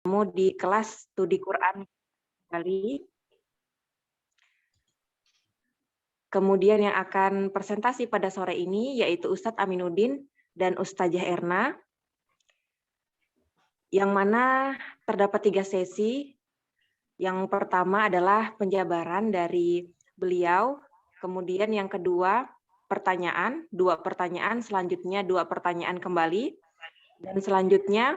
bertemu di kelas studi Quran kali. Kemudian yang akan presentasi pada sore ini yaitu Ustadz Aminuddin dan Ustazah Erna, yang mana terdapat 3 sesi. Yang pertama adalah penjabaran dari beliau, kemudian yang kedua pertanyaan, 2 pertanyaan, selanjutnya 2 pertanyaan kembali, dan selanjutnya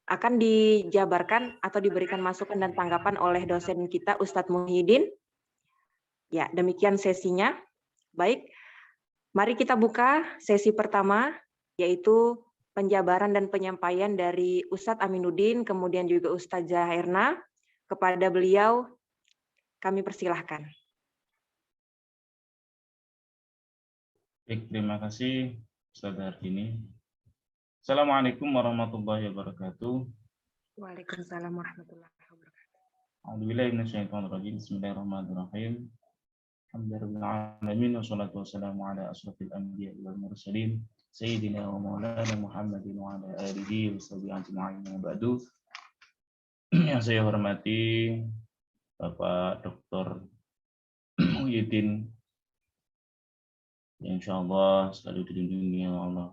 akan dijabarkan atau diberikan masukan dan tanggapan oleh dosen kita Ustadz Muhyiddin. Ya, demikian sesinya. Baik, mari kita buka sesi pertama, yaitu penjabaran dan penyampaian dari Ustadz Aminuddin, kemudian juga Ustazah Erna. Kepada beliau, kami persilahkan. Baik, terima kasih Ustazah Ardini. Assalamualaikum warahmatullahi wabarakatuh. Waalaikumsalam warahmatullahi wabarakatuh. A'udzubillahi minasyaitonirrajim. Bismillahirrahmanirrahim. Alhamdulillahirabbil wassalatu wassalamu ala asyrofil anbiya'i wal mursalin sayyidina wa maulana Muhammadin wa ala alihi wa sahbihi ajma'in wa ba'du. Yang saya hormati Bapak Dr. Muhyiddin, yang insyaallah selalu dilindungi oleh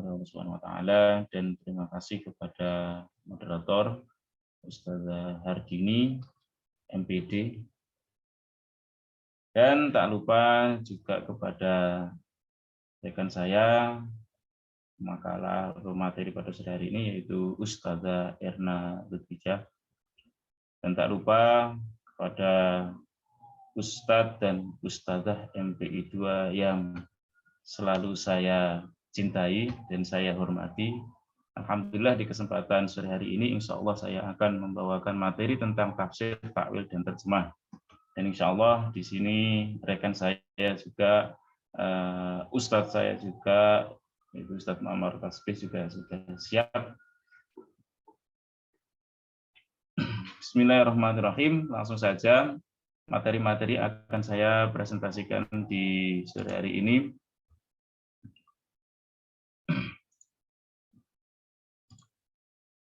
Allah Subhanahu wa taala, dan terima kasih kepada moderator Ustazah Hardini MPD, dan tak lupa juga kepada rekan saya makalah atau materi pada sore hari ini yaitu Ustazah Erna Lutfijah, dan tak lupa kepada Ustadz dan Ustazah MPI 2 yang selalu saya cintai dan saya hormati. Alhamdulillah di kesempatan sore hari ini insya Allah saya akan membawakan materi tentang tafsir, takwil, dan terjemah. Dan insya Allah di sini rekan saya juga, Ustadz saya juga, yaitu Ustadz Muhammad Tasbih juga sudah siap. Bismillahirrahmanirrahim. Langsung saja materi-materi akan saya presentasikan di sore hari ini.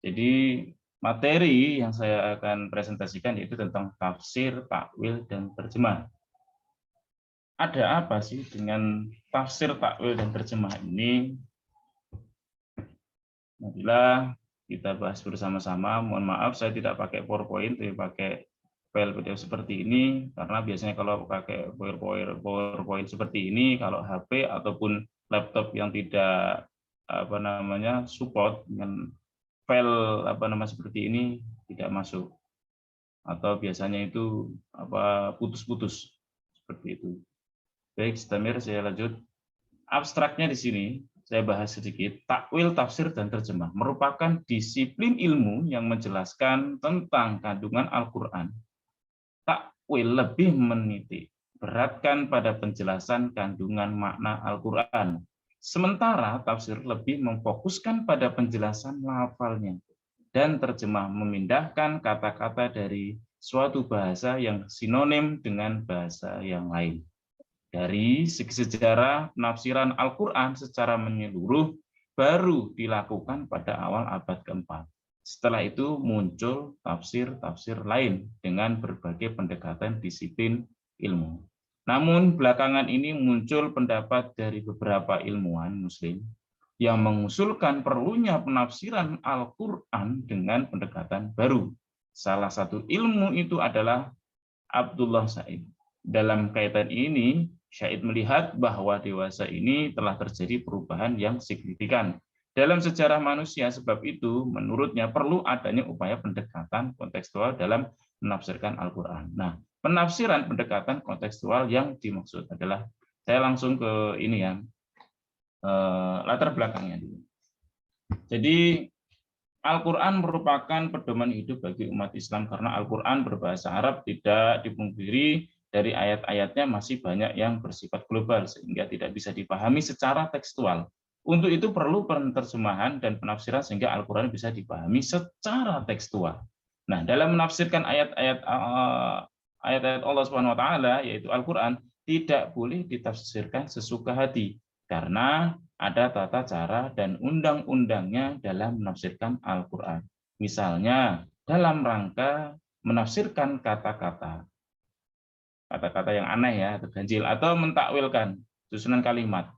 Jadi materi yang saya akan presentasikan yaitu tentang tafsir, takwil, dan terjemah. Ada apa sih dengan tafsir, takwil, dan terjemah ini? Marilah kita bahas bersama-sama. Mohon maaf saya tidak pakai PowerPoint, tapi pakai file PDF seperti ini, karena biasanya kalau pakai PowerPoint seperti ini, kalau HP ataupun laptop yang tidak support dengan file seperti ini tidak masuk, atau biasanya itu putus-putus seperti itu. Baik, Stamir, saya lanjut. Abstraknya di sini saya bahas sedikit. Takwil, tafsir, dan terjemah merupakan disiplin ilmu yang menjelaskan tentang kandungan Al-Quran. Takwil lebih menitik beratkan pada penjelasan kandungan makna Al-Quran, sementara tafsir lebih memfokuskan pada penjelasan lafalnya, dan terjemah memindahkan kata-kata dari suatu bahasa yang sinonim dengan bahasa yang lain. Dari segi sejarah, penafsiran Al-Quran secara menyeluruh baru dilakukan pada awal abad ke-4. Setelah itu muncul tafsir-tafsir lain dengan berbagai pendekatan disiplin ilmu. Namun belakangan ini muncul pendapat dari beberapa ilmuwan Muslim yang mengusulkan perlunya penafsiran Al-Quran dengan pendekatan baru. Salah satu ilmu itu adalah Abdullah Said. Dalam kaitan ini, Said melihat bahwa dewasa ini telah terjadi perubahan yang signifikan dalam sejarah manusia. Sebab itu, menurutnya perlu adanya upaya pendekatan kontekstual dalam menafsirkan Al-Quran. Nah, penafsiran pendekatan kontekstual yang dimaksud adalah, saya langsung ke ini ya, latar belakangnya dulu. Jadi Al-Quran merupakan pedoman hidup bagi umat Islam karena Al-Quran berbahasa Arab. Tidak dipungkiri dari ayat-ayatnya masih banyak yang bersifat global sehingga tidak bisa dipahami secara tekstual. Untuk itu perlu penerjemahan dan penafsiran sehingga Al-Quran bisa dipahami secara tekstual. Nah, dalam menafsirkan ayat-ayat Allah Subhanahu wa taala yaitu Al-Quran tidak boleh ditafsirkan sesuka hati karena ada tata cara dan undang-undangnya dalam menafsirkan Al-Quran. Misalnya dalam rangka menafsirkan kata-kata yang aneh ya, atau ganjil, atau mentakwilkan susunan kalimat.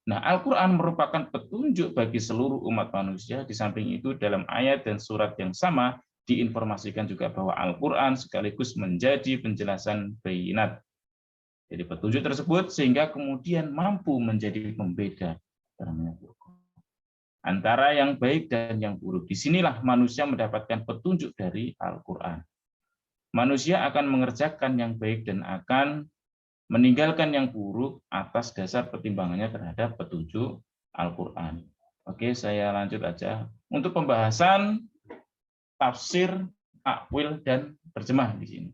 Nah, Al-Quran merupakan petunjuk bagi seluruh umat manusia. Di samping itu, dalam ayat dan surat yang sama, diinformasikan juga bahwa Al-Quran sekaligus menjadi penjelasan bayinat. Jadi petunjuk tersebut sehingga kemudian mampu menjadi pembeda antara yang baik dan yang buruk. Disinilah manusia mendapatkan petunjuk dari Al-Quran. Manusia akan mengerjakan yang baik dan akan meninggalkan yang buruk atas dasar pertimbangannya terhadap petunjuk Al-Quran. Oke, saya lanjut aja. Untuk pembahasan tafsir, takwil, dan terjemah di sini.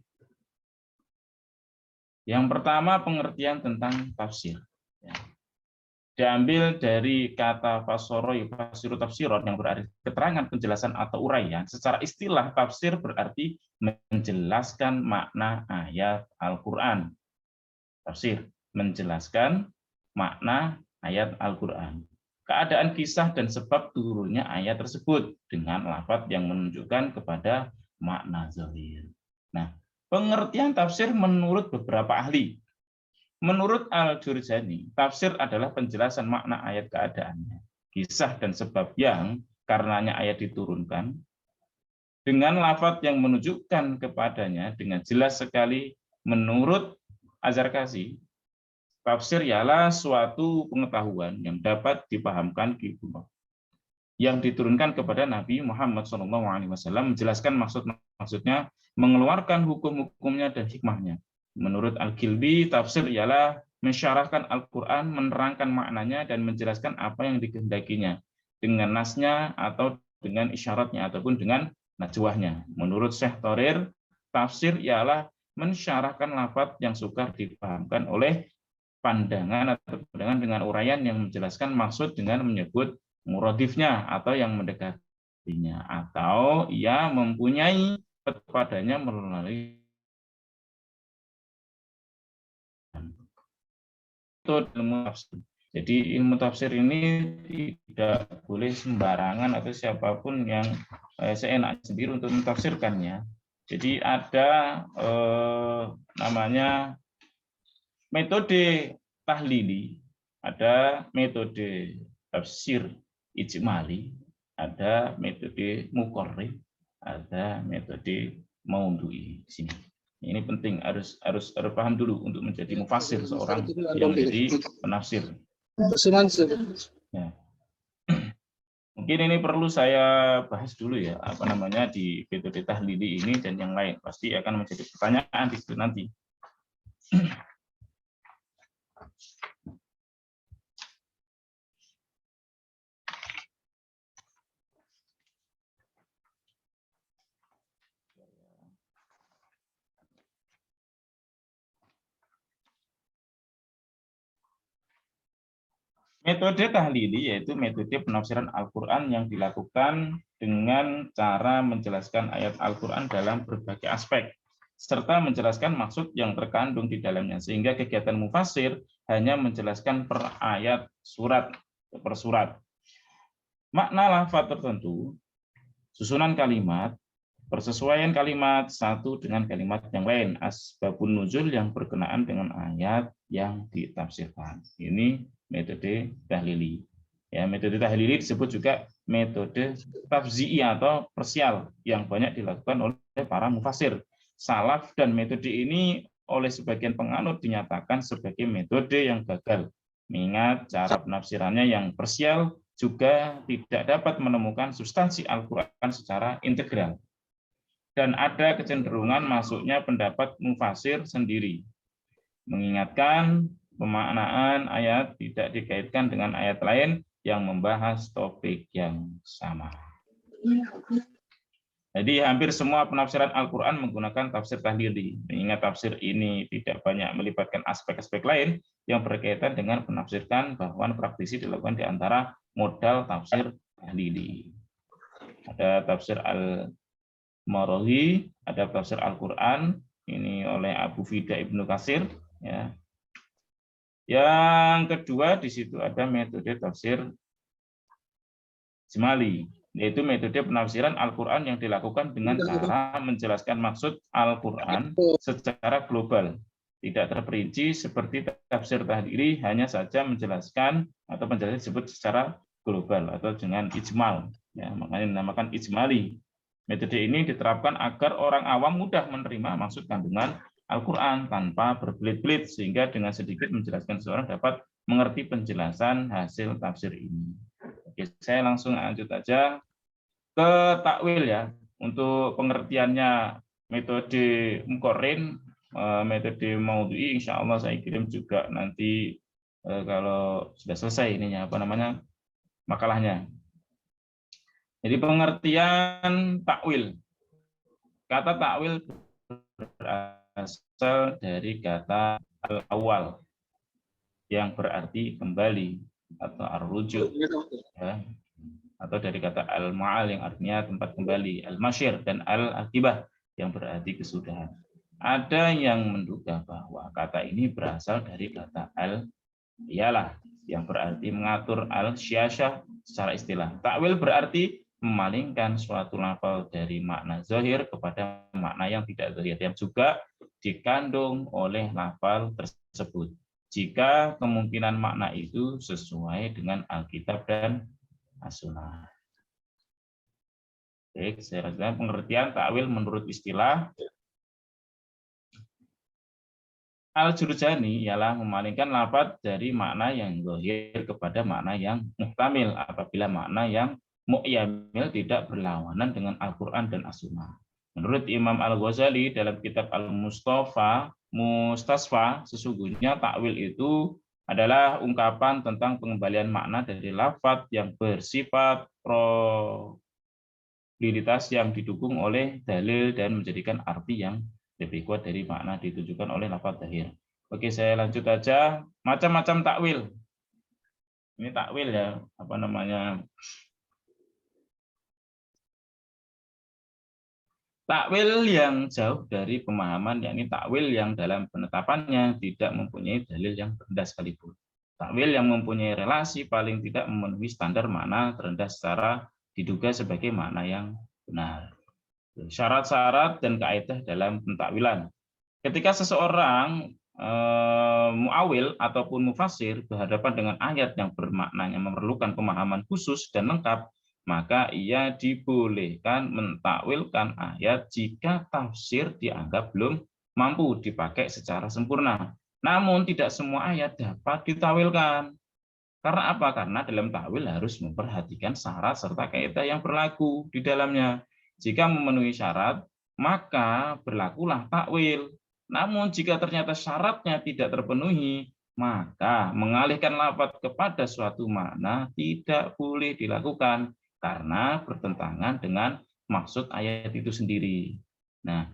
Yang pertama, pengertian tentang tafsir. Diambil dari kata fasoro yufasiru tafsirot yang berarti keterangan, penjelasan atau uraian. Secara istilah tafsir berarti menjelaskan makna ayat Al-Qur'an. Tafsir menjelaskan makna ayat Al-Qur'an. Keadaan kisah dan sebab turunnya ayat tersebut dengan lafaz yang menunjukkan kepada makna zahir. Nah, pengertian tafsir menurut beberapa ahli. Menurut Al-Jurjani, tafsir adalah penjelasan makna ayat keadaannya, kisah dan sebab yang karenanya ayat diturunkan, dengan lafaz yang menunjukkan kepadanya dengan jelas sekali. Menurut Az-Zarkashi, tafsir ialah suatu pengetahuan yang dapat dipahamkan yang diturunkan kepada Nabi Muhammad SAW, menjelaskan maksudnya, mengeluarkan hukum-hukumnya dan hikmahnya. Menurut Al-Kilbi, tafsir ialah mensyarahkan Al-Quran, menerangkan maknanya, dan menjelaskan apa yang dikehendakinya dengan nasnya atau dengan isyaratnya ataupun dengan najwahnya. Menurut Syekh Thorir, tafsir ialah mensyarahkan lafaz yang sukar dipahamkan oleh pandangan atau pandangan dengan uraian yang menjelaskan maksud dengan menyebut muradifnya atau yang mendekatinya, atau ia mempunyai kepadanya melalui ilmu tafsir. Jadi ilmu tafsir ini tidak boleh sembarangan atau siapapun yang seenak sendiri untuk mentafsirkannya. Jadi ada namanya metode tahlili, ada metode tafsir ijmali, ada metode muqarrib, ada metode maudhu'i di sini. Ini penting, harus paham dulu untuk menjadi mufassir, seorang yang menjadi penafsir. Ya. Mungkin ini perlu saya bahas dulu ya, apa namanya di metode tahlili ini dan yang lain. Pasti akan menjadi pertanyaan di situ nanti. Metode tahlili yaitu metode penafsiran Al-Quran yang dilakukan dengan cara menjelaskan ayat Al-Quran dalam berbagai aspek, serta menjelaskan maksud yang terkandung di dalamnya, sehingga kegiatan mufassir hanya menjelaskan per ayat surat per surat. Makna lafaz tertentu, susunan kalimat, persesuaian kalimat satu dengan kalimat yang lain, asbabun nuzul yang berkenaan dengan ayat yang ditafsirkan. Ini metode tahlili. Ya, metode tahlili disebut juga metode tafzi'i atau parsial yang banyak dilakukan oleh para mufassir salaf, dan metode ini oleh sebagian penganut dinyatakan sebagai metode yang gagal, mengingat cara penafsirannya yang parsial juga tidak dapat menemukan substansi Al-Quran secara integral. Dan ada kecenderungan masuknya pendapat mufassir sendiri, mengingatkan pemaknaan ayat tidak dikaitkan dengan ayat lain yang membahas topik yang sama. Jadi hampir semua penafsiran Al-Quran menggunakan tafsir tahlili, mengingat tafsir ini tidak banyak melibatkan aspek-aspek lain yang berkaitan dengan penafsirkan, bahwa praktisi dilakukan di antara modal tafsir tahlili. Ada tafsir Al-Maraghi, ada tafsir Al-Quran, ini oleh Abu Fida Ibnu Katsir. Ya. Yang kedua di situ ada metode tafsir ijmali. yaitu metode penafsiran Al-Quran yang dilakukan dengan cara menjelaskan maksud Al-Quran secara global. Tidak terperinci seperti tafsir tahdiri, hanya saja menjelaskan atau penjelasan disebut secara global atau dengan ijmal. Ya, makanya dinamakan ijmali. Metode ini diterapkan agar orang awam mudah menerima maksud kandungan Al-Quran tanpa berbelit-belit, sehingga dengan sedikit menjelaskan seseorang dapat mengerti penjelasan hasil tafsir ini. Oke, saya langsung lanjut aja ke takwil ya. Untuk pengertiannya metode Muqarrin, metode Maudhu'i, insya Allah saya kirim juga nanti kalau sudah selesai ininya apa namanya makalahnya. Jadi pengertian takwil. Kata takwil berasal dari kata al-awwal yang berarti kembali atau ar-rujuk, ya. Atau dari kata al-ma'al yang artinya tempat kembali, al-masyir, dan al-akibah yang berarti kesudahan. Ada yang menduga bahwa kata ini berasal dari kata al-iyalah yang berarti mengatur, al-syiasyah secara istilah. Takwil berarti memalingkan suatu lafal dari makna zahir kepada makna yang tidak zahir, yang juga dikandung oleh lafal tersebut, jika kemungkinan makna itu sesuai dengan Alkitab dan As-Sunnah. Baik, saya jelaskan pengertian takwil menurut istilah Al-Jurjani ialah memalingkan lafaz dari makna yang zahir kepada makna yang muhtamil apabila makna yang mu'yamil tidak berlawanan dengan Al-Quran dan As-Sunnah. Menurut Imam Al-Ghazali dalam kitab Mustasfa, sesungguhnya takwil itu adalah ungkapan tentang pengembalian makna dari lafaz yang bersifat probabilitas yang didukung oleh dalil dan menjadikan arti yang lebih kuat dari makna ditujukan oleh lafaz zahir. Oke, saya lanjut aja. Macam-macam takwil. Ini takwil ya, apa namanya? Takwil yang jauh dari pemahaman, yakni takwil yang dalam penetapannya tidak mempunyai dalil yang rendah sekalipun. Takwil yang mempunyai relasi paling tidak memenuhi standar makna terendah secara diduga sebagai makna yang benar. Syarat-syarat dan kaidah dalam pentakwilan. Ketika seseorang muawil ataupun mufasir berhadapan dengan ayat yang bermaknanya memerlukan pemahaman khusus dan lengkap, maka ia dibolehkan mentakwilkan ayat jika tafsir dianggap belum mampu dipakai secara sempurna. Namun tidak semua ayat dapat ditawilkan. Karena apa? Karena dalam takwil harus memperhatikan syarat serta kaidah yang berlaku di dalamnya. Jika memenuhi syarat, maka berlakulah takwil. Namun jika ternyata syaratnya tidak terpenuhi, maka mengalihkan lafaz kepada suatu makna tidak boleh dilakukan karena bertentangan dengan maksud ayat itu sendiri. Nah,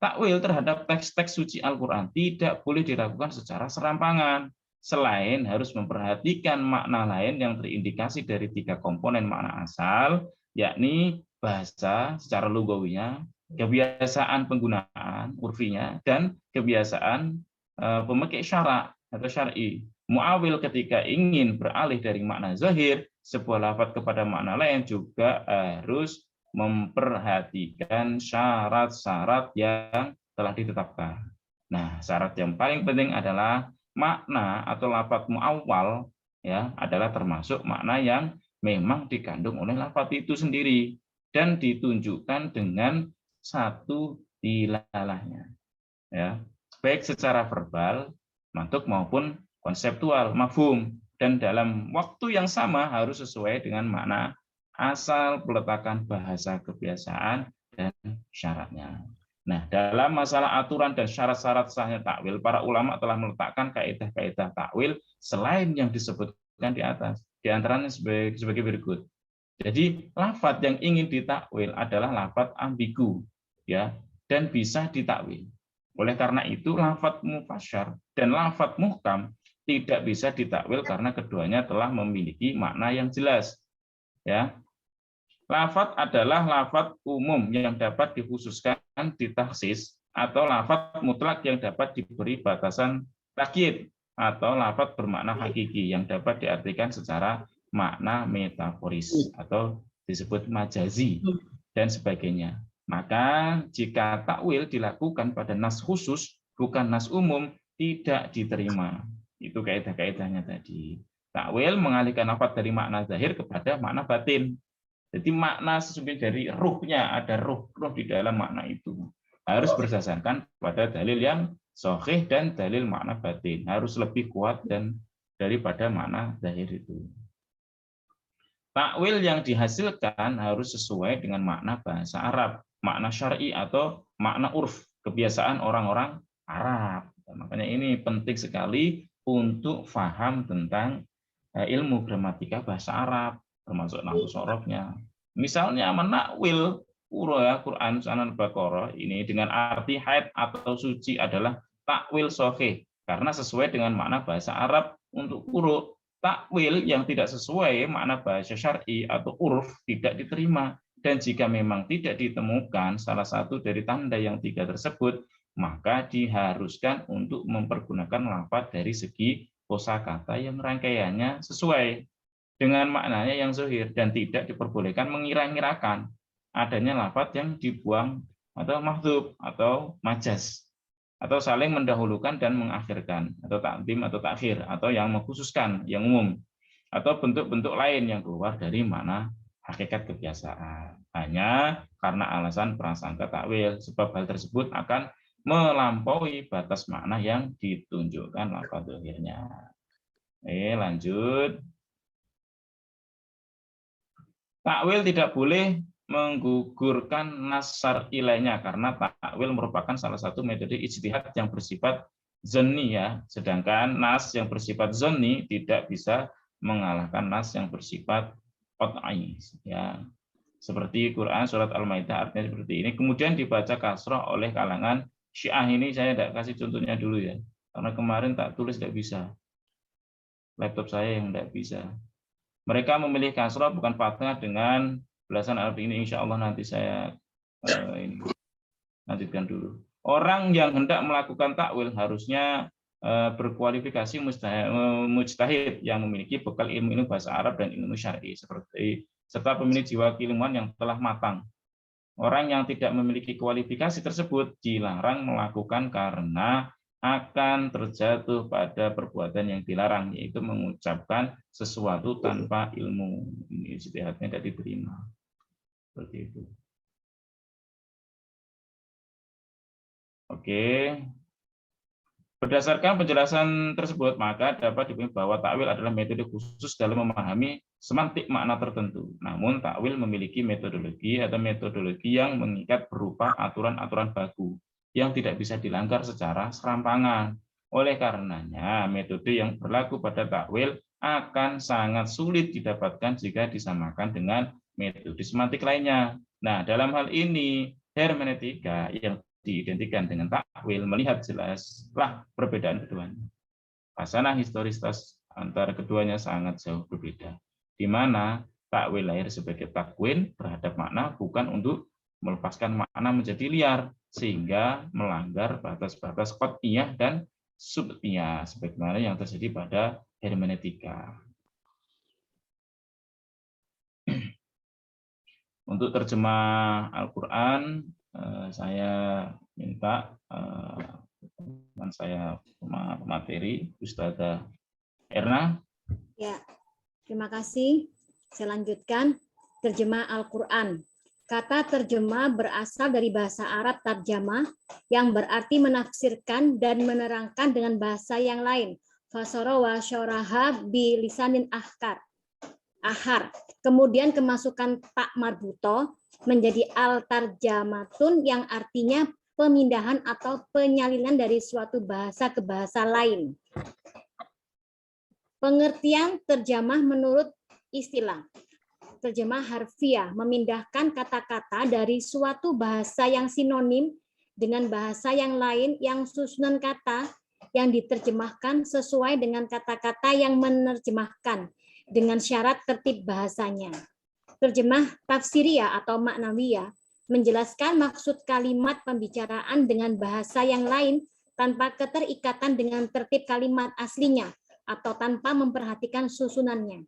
takwil terhadap teks-teks suci Al-Quran tidak boleh dilakukan secara serampangan, selain harus memperhatikan makna lain yang terindikasi dari 3 komponen makna asal, yakni bahasa secara lugawinya, kebiasaan penggunaan urfinya, dan kebiasaan pemakai syarak atau syar'i. Muawil ketika ingin beralih dari makna zahir sebuah lafaz kepada makna lain juga harus memperhatikan syarat-syarat yang telah ditetapkan. Nah, syarat yang paling penting adalah makna atau lafaz muawwal ya adalah termasuk makna yang memang dikandung oleh lafaz itu sendiri dan ditunjukkan dengan satu dilalahnya. Ya, baik secara verbal, mantuk maupun konseptual, mafhum, dan dalam waktu yang sama harus sesuai dengan makna asal, peletakan bahasa, kebiasaan, dan syaratnya. Nah, dalam masalah aturan dan syarat-syarat sahnya takwil, para ulama telah meletakkan kaidah-kaidah takwil selain yang disebutkan di atas. Di antaranya sebagai berikut. Jadi, lafaz yang ingin ditakwil adalah lafaz ambigu, ya, dan bisa ditakwil. Oleh karena itu, lafaz mufasyar dan lafaz muhkam tidak bisa ditakwil karena keduanya telah memiliki makna yang jelas. Ya, lafaz adalah lafaz umum yang dapat dikhususkan ditaksis atau lafaz mutlak yang dapat diberi batasan takyid atau lafaz bermakna hakiki yang dapat diartikan secara makna metaforis atau disebut majazi dan sebagainya. Maka jika takwil dilakukan pada nas khusus, bukan nas umum, tidak diterima. Itu kaidah-kaidahnya tadi. Takwil mengalihkan lafaz dari makna zahir kepada makna batin. Jadi makna sesungguhnya dari ruhnya, ada ruh di dalam makna itu. Harus berdasarkan pada dalil yang sahih dan dalil makna batin. Harus lebih kuat dan daripada makna zahir itu. Takwil yang dihasilkan harus sesuai dengan makna bahasa Arab, makna syar'i atau makna urf, kebiasaan orang-orang Arab. Makanya ini penting sekali untuk paham tentang ilmu gramatika bahasa Arab, termasuk nahwu sharafnya. Misalnya menakwil Quran Surat Al-Baqarah ini dengan arti haid atau suci adalah takwil sahih karena sesuai dengan makna bahasa Arab untuk quru. Takwil yang tidak sesuai makna bahasa syar'i atau uruf tidak diterima, dan jika memang tidak ditemukan salah satu dari tanda yang 3 tersebut, maka diharuskan untuk mempergunakan lafaz dari segi kosakata yang rangkaiannya sesuai dengan maknanya yang zahir dan tidak diperbolehkan mengira-ngirakan adanya lafaz yang dibuang atau mahdzuf atau majas, atau saling mendahulukan dan mengakhirkan, atau takdim atau takhir, atau yang mengkhususkan, yang umum, atau bentuk-bentuk lain yang keluar dari makna hakikat kebiasaan. Hanya karena alasan prasangka takwil, sebab hal tersebut akan melampaui batas makna yang ditunjukkan lafaz zahirnya. Lanjut. Takwil tidak boleh menggugurkan nas syar'i lainnya karena takwil merupakan salah satu metode ijtihad yang bersifat zanni ya, sedangkan nas yang bersifat zanni tidak bisa mengalahkan nas yang bersifat qat'i ya. Seperti Quran surat Al-Maidah artinya seperti ini, kemudian dibaca kasrah oleh kalangan Syiah. Ini saya tidak kasih contohnya dulu ya, karena kemarin tak tulis tidak bisa. Laptop saya yang tidak bisa. Mereka memilih kasrah bukan fathah dengan belasan Arab ini, insya Allah nanti saya lanjutkan dulu. Orang yang hendak melakukan takwil harusnya berkualifikasi mujtahid yang memiliki bekal ilmu bahasa Arab dan ilmu syar'i serta memiliki jiwa keilmuan yang telah matang. Orang yang tidak memiliki kualifikasi tersebut dilarang melakukan karena akan terjatuh pada perbuatan yang dilarang, yaitu mengucapkan sesuatu tanpa ilmu. Ini ijtihadnya tidak diterima. Seperti itu. Oke. Berdasarkan penjelasan tersebut, maka dapat dipahami bahwa takwil adalah metode khusus dalam memahami semantik makna tertentu. Namun takwil memiliki metodologi atau metodologi yang mengikat berupa aturan-aturan baku yang tidak bisa dilanggar secara serampangan. Oleh karenanya, metode yang berlaku pada takwil akan sangat sulit didapatkan jika disamakan dengan metode semantik lainnya. Nah, dalam hal ini hermeneutika yang diidentikan dengan takwil melihat jelaslah perbedaan keduanya. Hasanah historisitas antara keduanya sangat jauh berbeda, di mana takwil lahir sebagai takwin terhadap makna bukan untuk melepaskan makna menjadi liar sehingga melanggar batas-batas qat'iyah dan sub'iyah sebagaimana yang terjadi pada hermeneutika. Untuk terjemah Al-Quran, saya minta teman saya materi Ustazah Erna. Ya, terima kasih. Saya lanjutkan terjemah Al-Quran. Kata terjemah berasal dari bahasa Arab tarjamah yang berarti menafsirkan dan menerangkan dengan bahasa yang lain. Fasara wa syaraha bi lisanin ahar. Kemudian kemasukan tak marbuto menjadi al-tarjamatun yang artinya pemindahan atau penyalinan dari suatu bahasa ke bahasa lain. Pengertian terjemah menurut istilah. Terjemah harfiah memindahkan kata-kata dari suatu bahasa yang sinonim dengan bahasa yang lain yang susunan kata yang diterjemahkan sesuai dengan kata-kata yang menerjemahkan dengan syarat tertib bahasanya. Terjemah tafsiriyah atau maknawiyah menjelaskan maksud kalimat pembicaraan dengan bahasa yang lain tanpa keterikatan dengan tertib kalimat aslinya atau tanpa memperhatikan susunannya.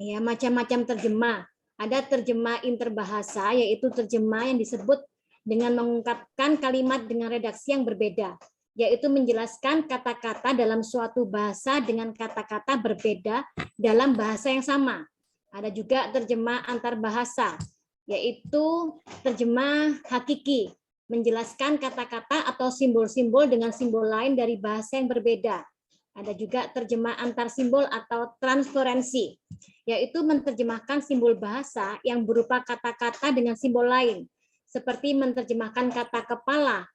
Ya, macam-macam terjemah. Ada terjemah interbahasa, yaitu terjemah yang disebut dengan mengungkapkan kalimat dengan redaksi yang berbeda, yaitu menjelaskan kata-kata dalam suatu bahasa dengan kata-kata berbeda dalam bahasa yang sama. Ada juga terjemah antar bahasa, yaitu terjemah hakiki, menjelaskan kata-kata atau simbol-simbol dengan simbol lain dari bahasa yang berbeda. Ada juga terjemah antar simbol atau transferensi, yaitu menerjemahkan simbol bahasa yang berupa kata-kata dengan simbol lain, seperti menerjemahkan kata kepala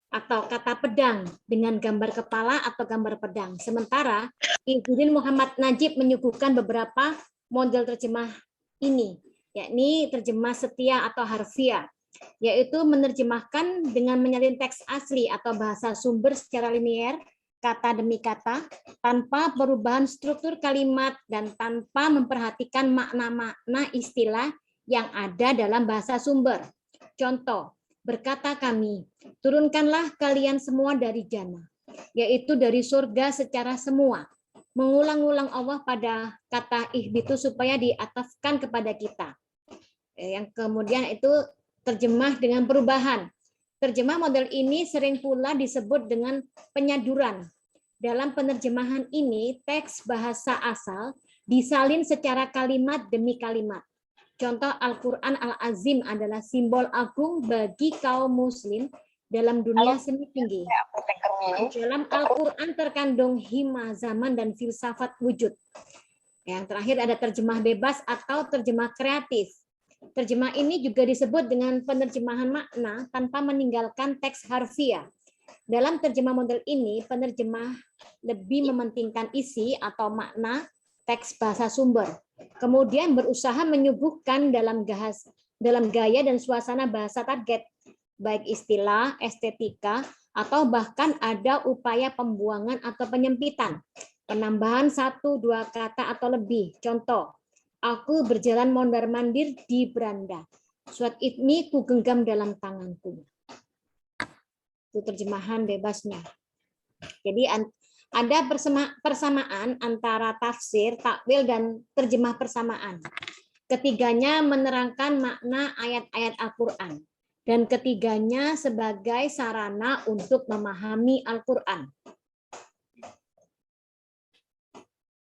atau kata pedang dengan gambar kepala atau gambar pedang. Sementara Izzuddin Muhammad Najib menyuguhkan beberapa model terjemah ini, yakni terjemah setia atau harfiah, yaitu menerjemahkan dengan menyalin teks asli atau bahasa sumber secara linier, kata demi kata, tanpa perubahan struktur kalimat dan tanpa memperhatikan makna-makna istilah yang ada dalam bahasa sumber. Contoh, berkata kami, turunkanlah kalian semua dari jannah, yaitu dari surga secara semua. Mengulang-ulang Allah pada kata ihbitu supaya diatafkan kepada kita. Yang kemudian itu terjemah dengan perubahan. Terjemah model ini sering pula disebut dengan penyaduran. Dalam penerjemahan ini, teks bahasa asal disalin secara kalimat demi kalimat. Contoh Al-Quran Al-Azim adalah simbol agung bagi kaum muslim dalam dunia semi tinggi. Dalam Al-Quran terkandung hikmah zaman dan filsafat wujud. Yang terakhir ada terjemah bebas atau terjemah kreatif. Terjemah ini juga disebut dengan penerjemahan makna tanpa meninggalkan teks harfiah. Dalam terjemah model ini, penerjemah lebih mementingkan isi atau makna teks bahasa sumber, kemudian berusaha menyuguhkan dalam gaya dan suasana bahasa target, baik istilah, estetika, atau bahkan ada upaya pembuangan atau penyempitan, penambahan 1-2 kata atau lebih. Contoh, aku berjalan mondar-mandir di beranda. Surat ini ku genggam dalam tanganku. Itu terjemahan bebasnya. Jadi ada persamaan antara tafsir, takwil, dan terjemah persamaan. Ketiganya menerangkan makna ayat-ayat Al-Quran. Dan ketiganya sebagai sarana untuk memahami Al-Quran.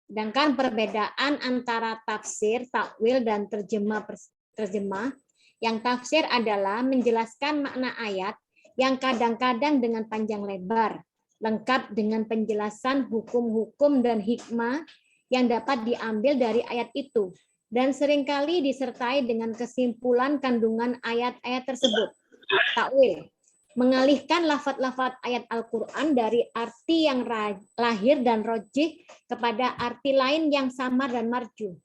Sedangkan perbedaan antara tafsir, takwil, dan terjemah, yang tafsir adalah menjelaskan makna ayat yang kadang-kadang dengan panjang lebar, lengkap dengan penjelasan hukum-hukum dan hikmah yang dapat diambil dari ayat itu, dan seringkali disertai dengan kesimpulan kandungan ayat-ayat tersebut. Takwil, mengalihkan lafaz-lafaz ayat Al-Quran dari arti yang lahir dan rojih kepada arti lain yang samar dan marjuh.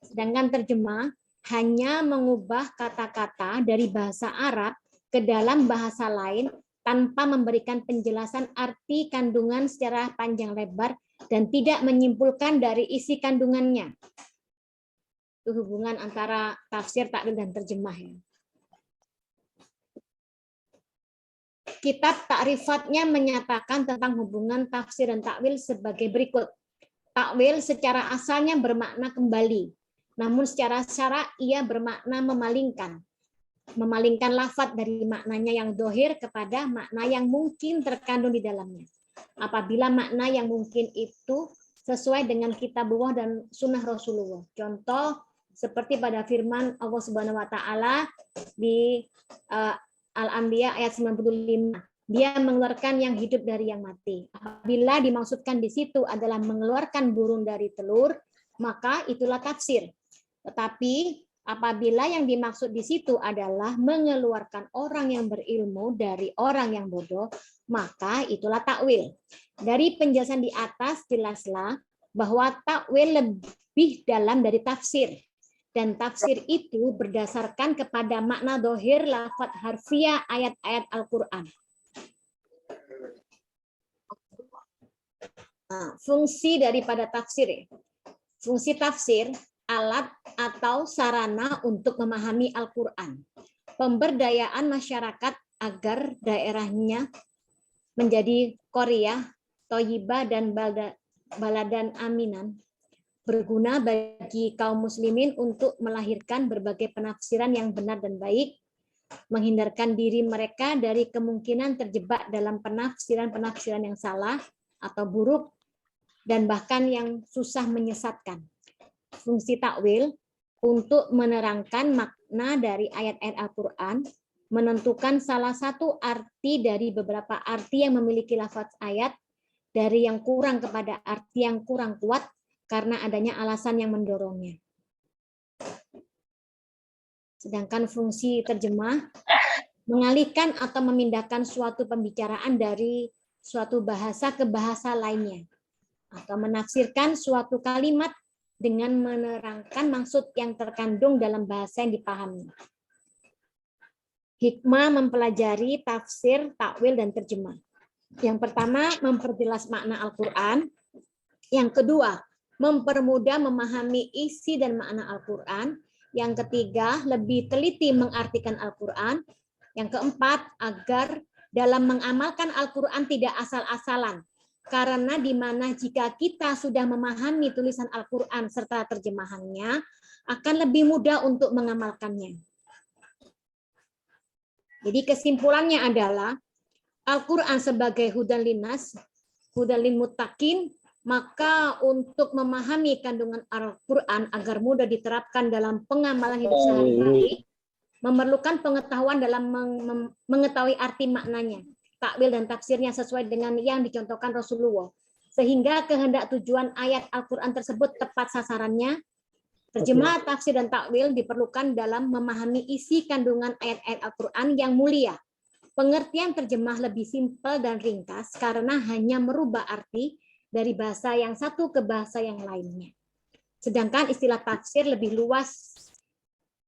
Sedangkan terjemah hanya mengubah kata-kata dari bahasa Arab ke dalam bahasa lain tanpa memberikan penjelasan arti kandungan secara panjang lebar dan tidak menyimpulkan dari isi kandungannya. Itu hubungan antara tafsir, takwil, dan terjemah. Ya. Kitab Ta'rifatnya menyatakan tentang hubungan tafsir dan takwil sebagai berikut. Takwil secara asalnya bermakna kembali, namun secara syara ia bermakna memalingkan. Memalingkan lafaz dari maknanya yang dohir kepada makna yang mungkin terkandung di dalamnya. Apabila makna yang mungkin itu sesuai dengan kitabullah dan sunnah Rasulullah. Contoh seperti pada firman Allah Subhanahu wa taala di Al-Anbiya ayat 95. Dia mengeluarkan yang hidup dari yang mati. Apabila dimaksudkan di situ adalah mengeluarkan burung dari telur, maka itulah tafsir. Tetapi apabila yang dimaksud di situ adalah mengeluarkan orang yang berilmu dari orang yang bodoh, maka itulah takwil. Dari penjelasan di atas jelaslah bahwa takwil lebih dalam dari tafsir. Dan tafsir itu berdasarkan kepada makna dohir lafaz harfiah ayat-ayat Al-Quran. Nah, fungsi daripada tafsir. Fungsi tafsir alat atau sarana untuk memahami Al-Quran. Pemberdayaan masyarakat agar daerahnya menjadi Qaryah, Thayyibah, dan Baladan Aminan. berguna bagi kaum muslimin untuk melahirkan berbagai penafsiran yang benar dan baik, menghindarkan diri mereka dari kemungkinan terjebak dalam penafsiran-penafsiran yang salah atau buruk, dan bahkan yang susah menyesatkan. Fungsi takwil untuk menerangkan makna dari ayat-ayat Al-Quran, menentukan salah satu arti dari beberapa arti yang memiliki lafaz ayat, dari yang kurang kepada arti yang kurang kuat, karena adanya alasan yang mendorongnya. Sedangkan fungsi terjemah mengalihkan atau memindahkan suatu pembicaraan dari suatu bahasa ke bahasa lainnya, atau menafsirkan suatu kalimat dengan menerangkan maksud yang terkandung dalam bahasa yang dipahami. Hikmah mempelajari tafsir, takwil, dan terjemah. Yang pertama, memperjelas makna Al-Quran. Yang kedua, mempermudah memahami isi dan makna Al-Quran. Yang ketiga, lebih teliti mengartikan Al-Quran. Yang keempat, agar dalam mengamalkan Al-Quran tidak asal-asalan. Karena di mana jika kita sudah memahami tulisan Al-Quran serta terjemahannya, akan lebih mudah untuk mengamalkannya. Jadi kesimpulannya adalah, Al-Quran sebagai hudan linnas, hudan lil muttaqin, maka untuk memahami kandungan Al-Quran agar mudah diterapkan dalam pengamalan hidup sehari-hari, memerlukan pengetahuan dalam mengetahui arti maknanya, takwil dan tafsirnya sesuai dengan yang dicontohkan Rasulullah, sehingga kehendak tujuan ayat Al-Quran tersebut tepat sasarannya. Terjemah, tafsir, dan takwil diperlukan dalam memahami isi kandungan ayat-ayat Al-Quran yang mulia. Pengertian terjemah lebih simpel dan ringkas karena hanya merubah arti dari bahasa yang satu ke bahasa yang lainnya. Sedangkan istilah tafsir lebih luas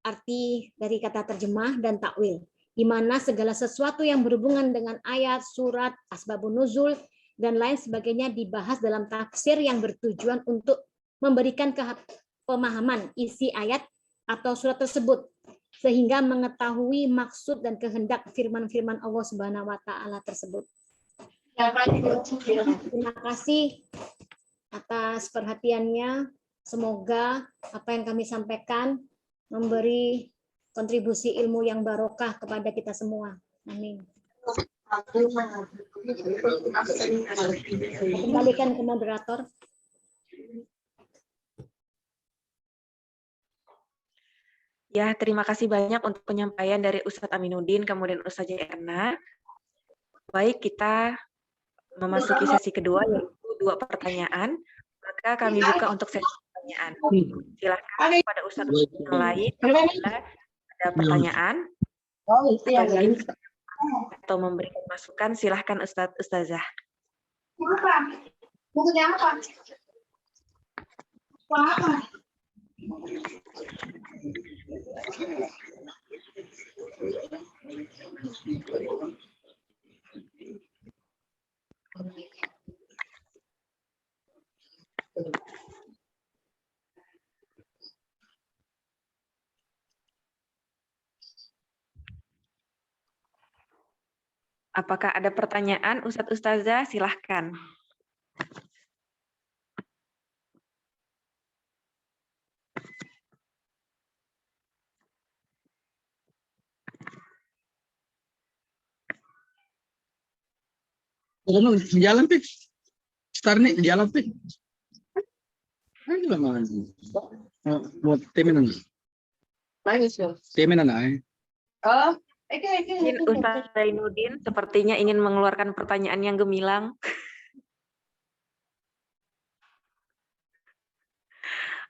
arti dari kata terjemah dan takwil, di mana segala sesuatu yang berhubungan dengan ayat, surat, asbabun nuzul, dan lain sebagainya dibahas dalam tafsir yang bertujuan untuk memberikan pemahaman isi ayat atau surat tersebut, sehingga mengetahui maksud dan kehendak firman-firman Allah Subhanahu wa taala tersebut. Terima kasih atas perhatiannya. Semoga apa yang kami sampaikan memberi kontribusi ilmu yang barokah kepada kita semua. Amin. Kembalikan ke moderator. Ya, terima kasih banyak untuk penyampaian dari Ustadz Aminuddin, kemudian Ustazah Erna. Baik, kita memasuki sesi kedua, yaitu 2 pertanyaan. Maka kami buka untuk sesi pertanyaan. Silakan pada Ustadz yang lain, apabila ada pertanyaan atau memberikan masukan, silahkan Ustazah. Bukunya apa? Apakah ada pertanyaan, Ustadz Ustazah? Silahkan. Jalan, Pik. Start nih, jalan, Pik. Ayo lah, buat temenan. Temenan aja. Oh, Mungkin Ustadz Zainuddin sepertinya ingin mengeluarkan pertanyaan yang gemilang.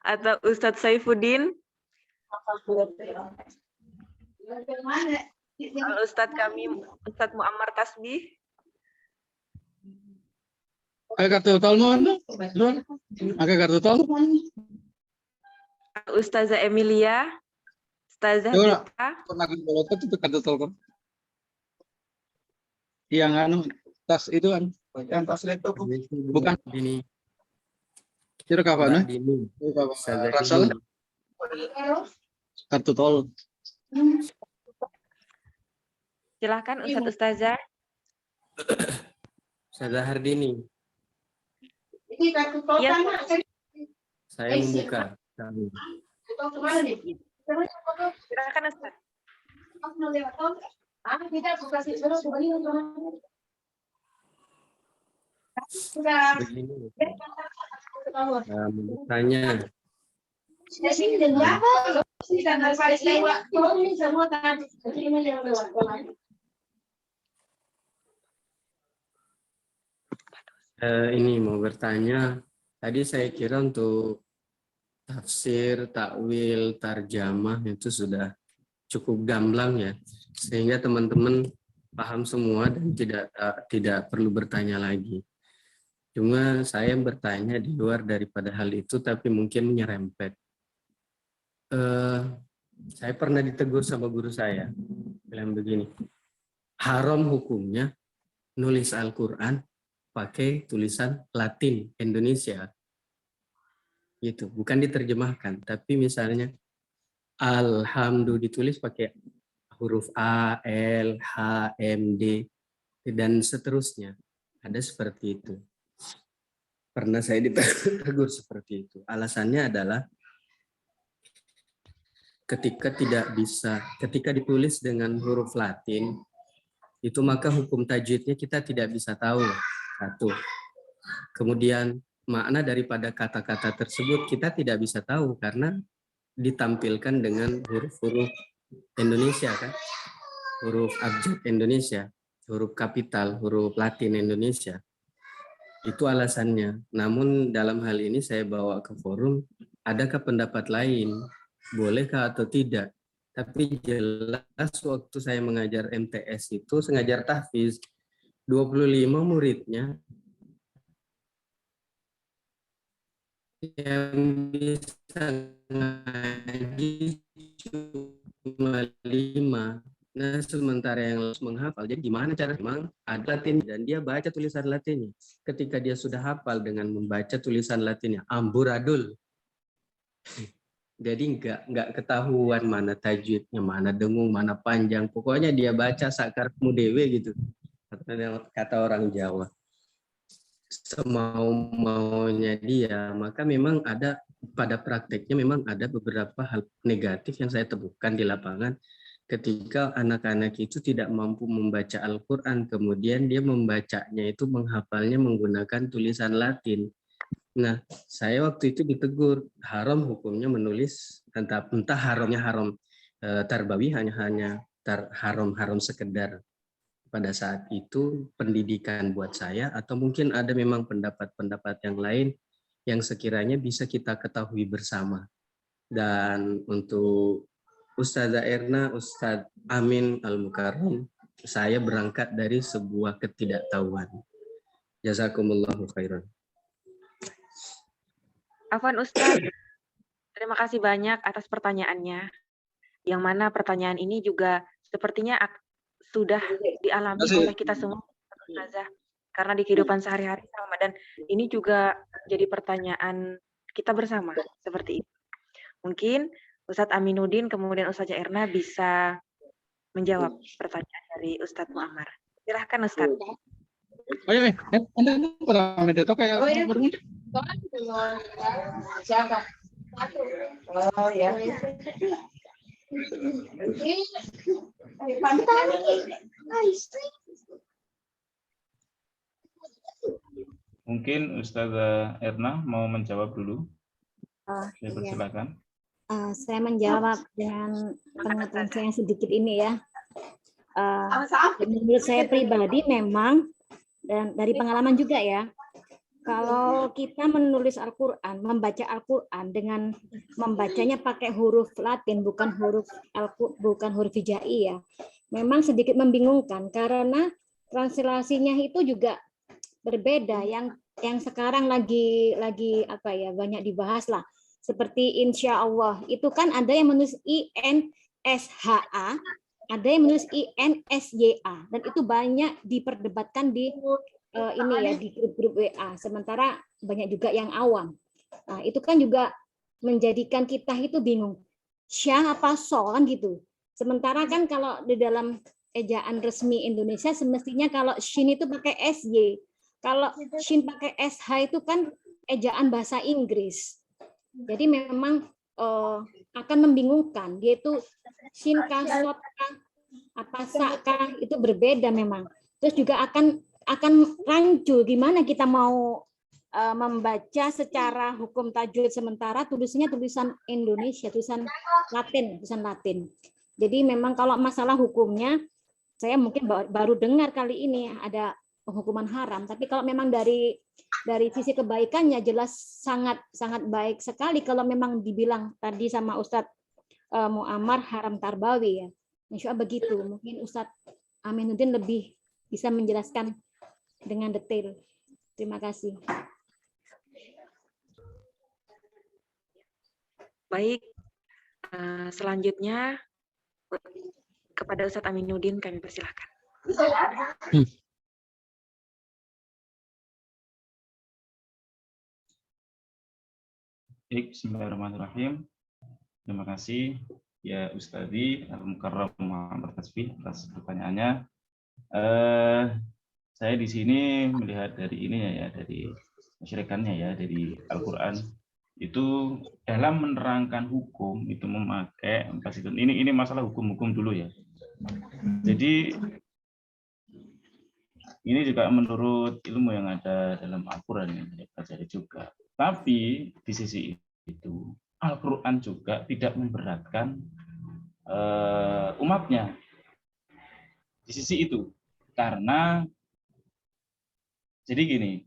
Atau Ustadz Saifuddin. Kalau Ustadz kami, Ustadz Muammar Tasbih. Pakai kartu tol mohon. Pakai kartu tol. Ustazah Emilia. Ustazah Dita. Pernah ke itu kartu tol kan? Yang anu tas itu kan? Yang tas laptop bukan ini. Kira kapan? Rasal. Kartu tol. Silahkan Ustadz Ustazah. Ustazah Hardini. ini kartu tol Ya. kan? Saya membuka. Silakan Ustaz. Begini, bertanya. Ini mau bertanya. Tadi saya kira untuk tafsir, takwil, tarjamah itu sudah cukup gamblang ya, sehingga teman-teman paham semua dan tidak perlu bertanya lagi. Cuma saya bertanya di luar daripada hal itu, tapi mungkin menyerempet. Saya pernah ditegur sama guru saya, bilang begini, haram hukumnya nulis Al-Quran pakai tulisan Latin Indonesia. Gitu, bukan diterjemahkan, tapi misalnya Alhamdulillah ditulis pakai huruf A, L, H, M, D, dan seterusnya. Ada seperti itu. Pernah saya ditegur seperti itu. Alasannya adalah ketika ditulis dengan huruf Latin, itu maka hukum tajwidnya kita tidak bisa tahu. Satu. Kemudian makna daripada kata-kata tersebut kita tidak bisa tahu karena ditampilkan dengan huruf-huruf Indonesia kan, huruf abjad Indonesia, huruf kapital, huruf Latin Indonesia. Itu alasannya. Namun dalam hal ini saya bawa ke forum, adakah pendapat lain, bolehkah atau tidak? Tapi jelas waktu saya mengajar MTS itu, sengajar tahfiz, 25 muridnya yang bisa ngaji cuma 5. Nah, sementara yang harus menghafal. Jadi gimana cara? Memang ada Latin dan dia baca tulisan Latinnya. Ketika dia sudah hafal dengan membaca tulisan Latinnya, amburadul. Jadi nggak ketahuan mana tajwidnya, mana dengung, mana panjang. Pokoknya dia baca sakarmu dewe gitu. Kata orang Jawa. Semau-maunya dia, maka memang ada pada prakteknya memang ada beberapa hal negatif yang saya temukan di lapangan ketika anak-anak itu tidak mampu membaca Al-Quran, kemudian dia membacanya itu menghafalnya menggunakan tulisan Latin. Nah, saya waktu itu ditegur, haram hukumnya menulis, entah haramnya haram tarbawi, hanya haram sekedar. Pada saat itu pendidikan buat saya, atau mungkin ada memang pendapat-pendapat yang lain yang sekiranya bisa kita ketahui bersama. Dan untuk Ustazah Erna, Ustadz Amin Al-Mukarram, saya berangkat dari sebuah ketidaktahuan. Jazakumullahu khairan. Afwan Ustadz, terima kasih banyak atas pertanyaannya. Yang mana pertanyaan ini juga sepertinya sudah dialami oleh kita semua, karena di kehidupan sehari-hari sama, dan ini juga jadi pertanyaan kita bersama seperti itu. Mungkin Ustadz Aminuddin kemudian Ustazah Erna bisa menjawab pertanyaan dari Ustadz Muammar. Silahkan Ustadz. Oh iya, Anda pernah itu kayak siapa? Oh ya. Mungkin Ustazah Erna mau menjawab dulu. Saya persilakan. Saya menjawab dengan pengetahuan saya yang sedikit ini ya. Menurut saya pribadi memang, dan dari pengalaman juga ya, kalau kita menulis Al-Quran, membaca Al-Quran dengan membacanya pakai huruf Latin, bukan huruf hijai ya, memang sedikit membingungkan karena translasinya itu juga berbeda. Yang sekarang lagi apa ya, banyak dibahas lah, seperti insya Allah itu kan ada yang menulis INSHA, ada yang menulis INSYA, dan itu banyak diperdebatkan di ini ya, di grup-grup WA. Sementara banyak juga yang awam. Nah, itu kan juga menjadikan kita itu bingung. Sya apa so kan gitu. Sementara kan kalau di dalam ejaan resmi Indonesia semestinya kalau shin itu pakai SY. Kalau shin pakai SH itu kan ejaan bahasa Inggris. Jadi memang akan membingungkan, yaitu shinkah, sotkah, apa sakah itu berbeda memang. Terus juga akan rancu gimana kita mau membaca secara hukum tajwid sementara tulisannya tulisan Indonesia, tulisan Latin. Jadi memang kalau masalah hukumnya saya mungkin baru dengar kali ini ada hukuman haram, tapi kalau memang dari sisi kebaikannya jelas sangat baik sekali kalau memang dibilang tadi sama Ustadz Muammar haram tarbawi ya. Insya Allah begitu. Mungkin Ustadz Aminuddin lebih bisa menjelaskan dengan detail. Terima kasih. Baik, selanjutnya kepada Ustadz Aminuddin kami persilahkan. Baik, bismillahirrahmanirrahim. Terima kasih ya Ustadzi Al-Mukarram Muhammad Tasbih atas pertanyaannya. Saya di sini melihat dari ini ya, dari masyarakat ya, dari Al-Quran itu dalam menerangkan hukum itu memakai ini masalah hukum dulu ya. Jadi ini juga menurut ilmu yang ada dalam Al-Quran yang saya pelajari juga. Tapi di sisi itu Al-Quran juga tidak memberatkan umatnya di sisi itu, karena jadi gini,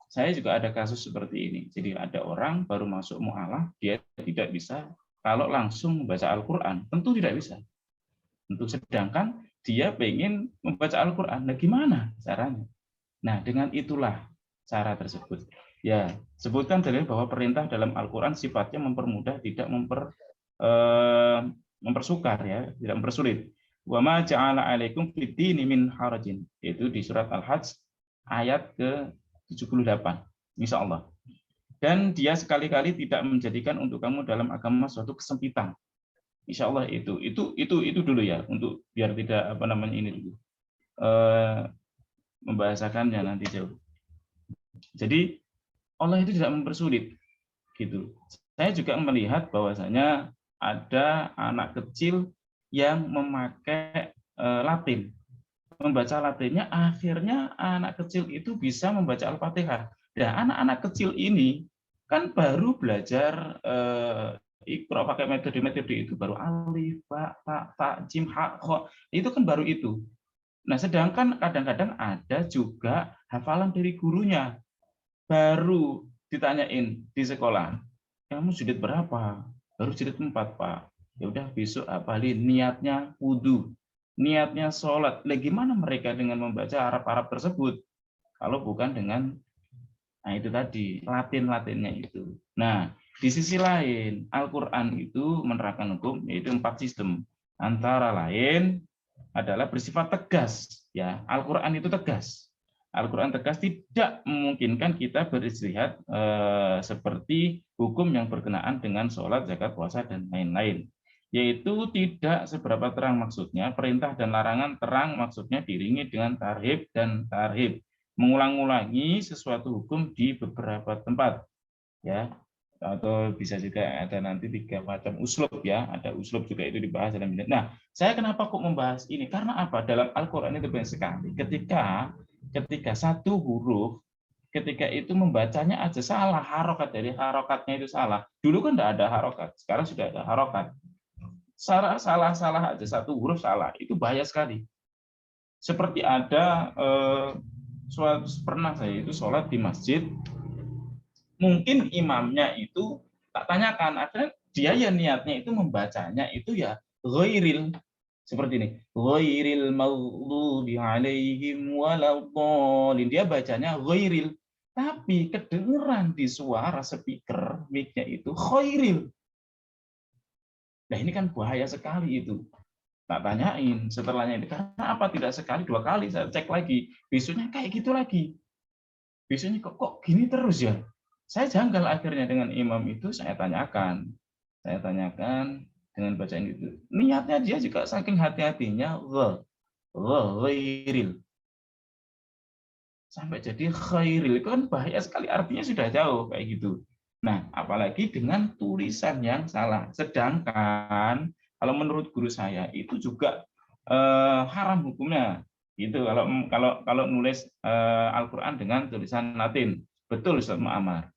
saya juga ada kasus seperti ini. Jadi ada orang baru masuk mu'alah, dia tidak bisa kalau langsung membaca Al-Quran, tentu tidak bisa. Tentu sedangkan dia pengen membaca Al-Quran, nah gimana caranya? Nah dengan itulah cara tersebut. Ya, sebutkan dalil bahwa perintah dalam Al-Quran sifatnya mempermudah, tidak mempersukar ya, tidak mempersulit. Wa ma ja'ala 'alaikum fid-dini min harajin. Itu di surat Al-Hajj ayat ke-78. Insyaallah. Dan dia sekali-kali tidak menjadikan untuk kamu dalam agama suatu kesempitan. Insyaallah itu dulu ya, untuk biar tidak ini dulu. Membahasakannya nanti jauh. Jadi Allah itu tidak mempersulit gitu. Saya juga melihat bahwasanya ada anak kecil yang memakai Latin. Membaca Latinnya akhirnya anak kecil itu bisa membaca Al-Fatihah. Nah, anak-anak kecil ini kan baru belajar Iqra pakai metode-metode itu, baru alif, ba, ta, jim, ha, kha. Itu kan baru itu. Nah, sedangkan kadang-kadang ada juga hafalan dari gurunya. Baru ditanyain di sekolah, kamu jilid berapa? Baru jilid 4, Pak. Ya udah besok hafalin, niatnya wudu, niatnya sholat. Lah gimana mereka dengan membaca Arab tersebut? Kalau bukan dengan itu tadi, Latin-Latinnya itu. Nah, di sisi lain, Al-Quran itu menerapkan hukum, yaitu 4 sistem. Antara lain adalah bersifat tegas. Ya, Al-Quran itu tegas. Al-Quran tegas tidak memungkinkan kita beristihad seperti hukum yang berkenaan dengan sholat, zakat, puasa, dan lain-lain. Yaitu tidak seberapa terang maksudnya, perintah dan larangan terang maksudnya diiringi dengan tarhib dan tarhib. Mengulang-ulangi sesuatu hukum di beberapa tempat. Ya, atau bisa juga ada nanti 3 macam uslub ya, ada uslub juga itu dibahas dalam ini. Nah, saya kenapa kok membahas ini? Karena apa? Dalam Al-Quran itu banyak sekali. Ketika satu huruf, ketika itu membacanya aja salah, harokat dari harokatnya itu salah. Dulu kan tidak ada harokat, sekarang sudah ada harokat. Salah aja satu huruf salah, itu bahaya sekali. Seperti ada pernah saya itu sholat di masjid, mungkin imamnya itu tak tanyakan, akhirnya dia ya niatnya itu membacanya itu ya ghairil, seperti ini, ghairil maghdubi alaihim waladhdallin, dia bacanya ghairil, tapi kedengeran di suara speaker mic-nya itu khairil. Nah ini kan bahaya sekali itu. Tak tanyain setelahnya ini, karena apa tidak sekali 2 kali saya cek lagi, besoknya kayak gitu lagi, besoknya kok gini terus ya. Saya janggal akhirnya dengan imam itu, saya tanyakan dengan bacaan itu. Niatnya dia juga saking hati-hatinya, ghairil. Sampai jadi khairil, itu kan bahaya sekali, artinya sudah jauh kayak gitu. Nah, apalagi dengan tulisan yang salah. Sedangkan kalau menurut guru saya itu juga haram hukumnya. Gitu kalau nulis Al-Qur'an dengan tulisan Latin. Betul Ustaz Muammar.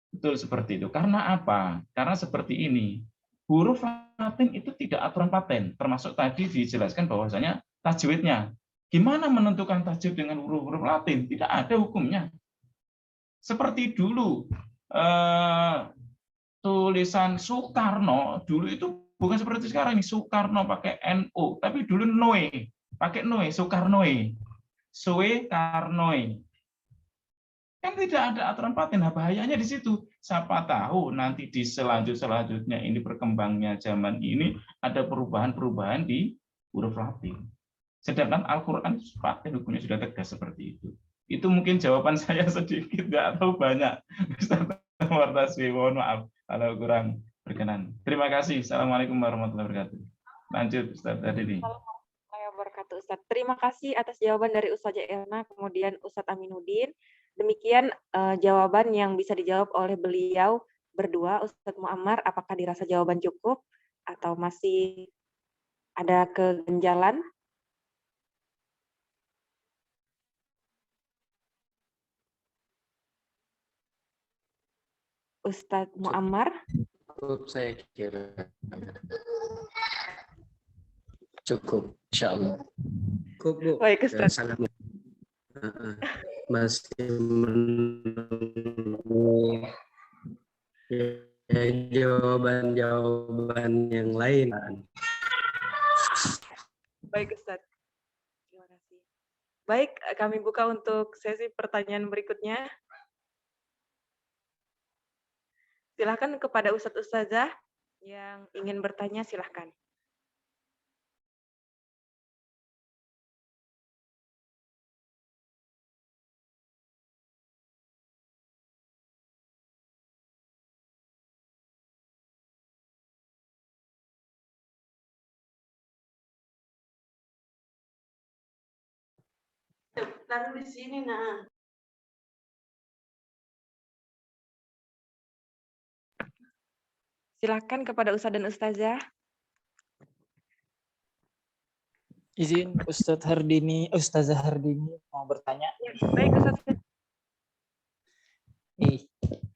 Betul seperti itu. Karena apa? Karena seperti ini. Huruf Latin itu tidak aturan paten, termasuk tadi dijelaskan bahwasanya tajwidnya. Gimana menentukan tajwid dengan huruf-huruf Latin? Tidak ada hukumnya. Seperti dulu tulisan Soekarno dulu itu bukan seperti sekarang ini Soekarno pakai NO, tapi dulu Noe, pakai Noe, Soekarnoe, Soekarnoe. Kan tidak ada aturan paten. Nah, bahayanya di situ. Siapa tahu nanti di selanjutnya ini berkembangnya zaman ini ada perubahan-perubahan di huruf Latin. Sedangkan Al-Quran paten hukumnya sudah tegas seperti itu. Itu mungkin jawaban saya sedikit, nggak tahu banyak. Ustaz Wartaswi, mohon maaf kalau kurang berkenan. Terima kasih. Assalamualaikum warahmatullahi wabarakatuh. Lanjut Ustaz Adili. Ustaz. Terima kasih atas jawaban dari Ustazah Erna, kemudian Ustadz Aminuddin. Demikian jawaban yang bisa dijawab oleh beliau berdua. Ustadz Muammar, apakah dirasa jawaban cukup atau masih ada keganjalan? Ustadz Muammar? Cukup, saya kira. Cukup, insya Allah. Cukup, Bu. Baik, Ustadz. Sangat masih menunggu jawaban-jawaban yang lain. Baik, Ustadz. Terima kasih. Baik, kami buka untuk sesi pertanyaan berikutnya. Silakan kepada Ustadz Ustazah yang ingin bertanya, silakan. Taruh di sini, nah. Silakan kepada Ustadz dan Ustazah. Izin Ustazah Hardini mau bertanya. Ya, baik, Ustadz.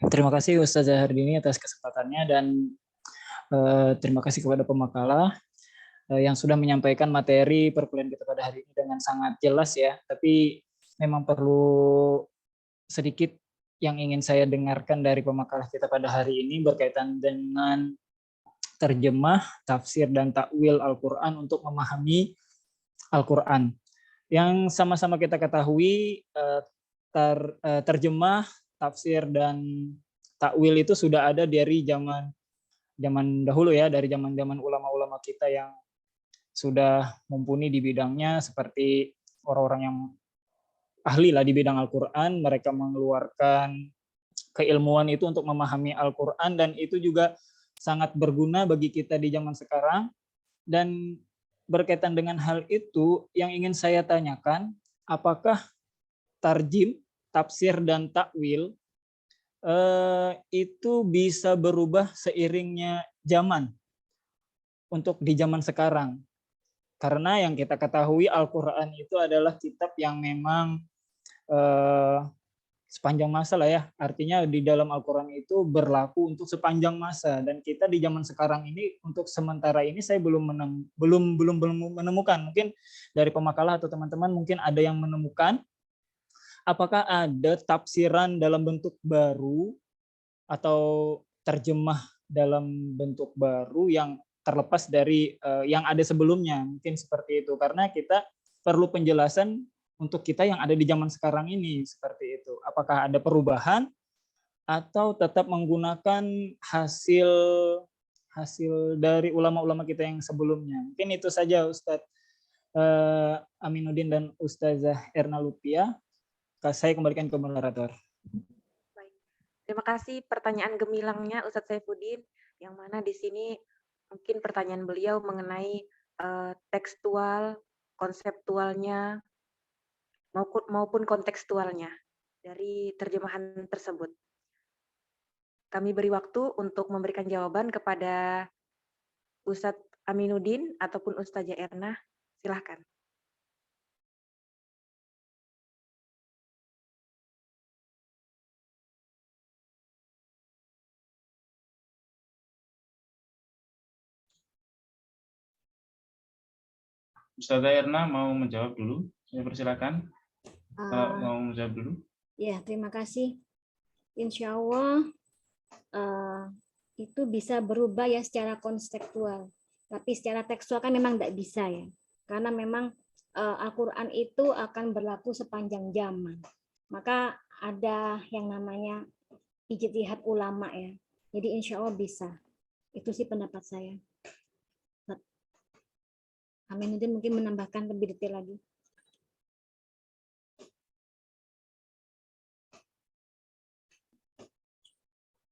Terima kasih Ustazah Hardini atas kesempatannya dan terima kasih kepada pemakalah yang sudah menyampaikan materi perkuliahan kita pada hari ini dengan sangat jelas ya. Tapi memang perlu sedikit yang ingin saya dengarkan dari pemakalah kita pada hari ini berkaitan dengan terjemah, tafsir, dan takwil Al-Quran untuk memahami Al-Quran. Yang sama-sama kita ketahui, terjemah, tafsir, dan takwil itu sudah ada dari zaman dahulu ya, dari zaman ulama-ulama kita yang sudah mumpuni di bidangnya, seperti orang-orang yang ahli lah di bidang Al-Quran. Mereka mengeluarkan keilmuan itu untuk memahami Al-Quran, dan itu juga sangat berguna bagi kita di zaman sekarang. Dan berkaitan dengan hal itu, yang ingin saya tanyakan, apakah tarjim, tafsir, dan takwil itu bisa berubah seiringnya zaman untuk di zaman sekarang? Karena yang kita ketahui Al-Quran itu adalah kitab yang memang sepanjang masa lah ya. Artinya di dalam Al-Quran itu berlaku untuk sepanjang masa. Dan kita di zaman sekarang ini untuk sementara ini saya belum menemukan. Mungkin dari pemakalah atau teman-teman mungkin ada yang menemukan. Apakah ada tafsiran dalam bentuk baru atau terjemah dalam bentuk baru yang terlepas dari yang ada sebelumnya? Mungkin seperti itu. Karena kita perlu penjelasan untuk kita yang ada di zaman sekarang ini, seperti itu. Apakah ada perubahan atau tetap menggunakan hasil dari ulama-ulama kita yang sebelumnya? Mungkin itu saja Ustadz Aminuddin dan Ustazah Erna Lutfia. Saya kembalikan ke moderator. Baik. Terima kasih pertanyaan gemilangnya Ustadz Saifuddin, yang mana di sini mungkin pertanyaan beliau mengenai tekstual, konseptualnya, maupun kontekstualnya dari terjemahan tersebut. kami beri waktu untuk memberikan jawaban kepada Ustadz Aminuddin ataupun Ustazah Erna. Silahkan. Ustazah Erna mau menjawab dulu? Saya persilakan. Kalau mau menjawab dulu. Ya, terima kasih. Insya Allah itu bisa berubah ya secara konseptual. Tapi secara tekstual kan memang tidak bisa ya. Karena memang Al-Quran itu akan berlaku sepanjang zaman. Maka ada yang namanya ijtihad ulama ya. Jadi insya Allah bisa. Itu sih pendapat saya. Aminuddin mungkin menambahkan lebih detail lagi.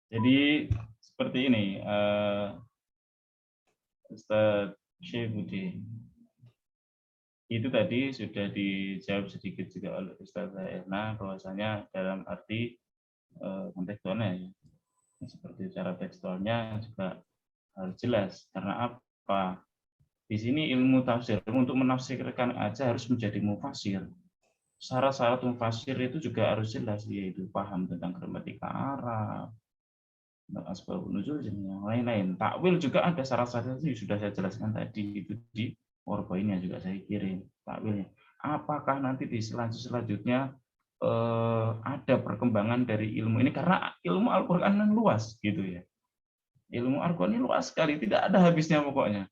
Jadi seperti ini, Ustadz Syaifuddin. Itu tadi sudah dijawab sedikit juga oleh Ustazah Erna, bahwasanya dalam arti kontekstualnya ya, seperti cara tekstualnya juga harus jelas. Karena apa? Di sini ilmu tafsir, untuk menafsirkan aja harus menjadi mufasir. Syarat-syarat mufasir itu juga harus jelas, yaitu paham tentang gramatika Arab, asbabun nuzul, dan yang lain-lain. Takwil juga ada syarat-syarat itu sudah saya jelaskan tadi, itu di PowerPoint-nya juga saya kirim takwilnya. Apakah nanti di selanjutnya ada perkembangan dari ilmu ini, karena ilmu Al-Qur'an kan luas gitu ya. Ilmu Al-Qur'an ini luas sekali, tidak ada habisnya pokoknya.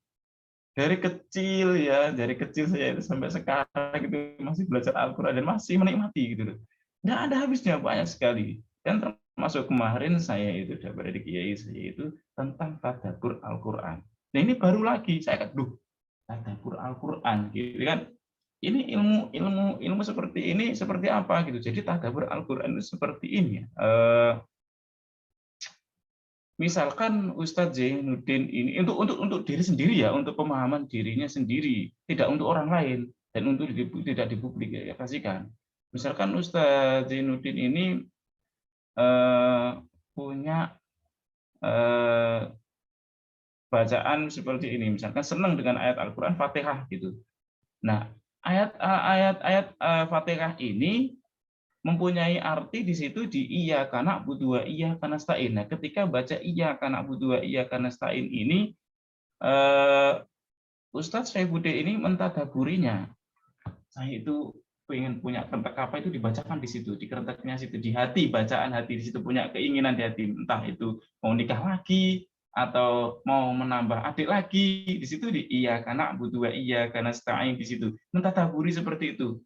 Dari kecil ya, dari kecil saya itu sampai sekarang gitu masih belajar Al-Qur'an dan masih menikmati gitu. Tidak ada habisnya, banyak sekali. Dan termasuk kemarin saya itu dapat dari kiai saya itu tentang tadabbur Al-Qur'an. Nah ini baru lagi saya tadabbur Al-Qur'an gitu kan. Ini ilmu seperti ini seperti apa gitu. Jadi tadabbur Al-Qur'an itu seperti ini. Misalkan Ustadz Zainuddin ini untuk diri sendiri ya, untuk pemahaman dirinya sendiri, tidak untuk orang lain dan untuk tidak dipublikasikan. Misalkan Ustadz Zainuddin ini punya bacaan seperti ini, misalkan senang dengan ayat Al-Qur'an Fatihah gitu. Nah, ayat Fatihah ini mempunyai arti di situ di iyyaka na'budu wa iyyaka nasta'in. Nah, ketika baca iyyaka na'budu wa iyyaka nasta'in ini Ustadz Syaifuddin ini mentadaburinya. Saya itu pengen punya kentek apa itu dibacakan di situ, di kenteknya situ, di hati, bacaan hati di situ, punya keinginan di hati, entah itu mau nikah lagi atau mau menambah adik lagi, di situ di iyyaka na'budu wa iyyaka nasta'in, di situ mentadaburi seperti itu.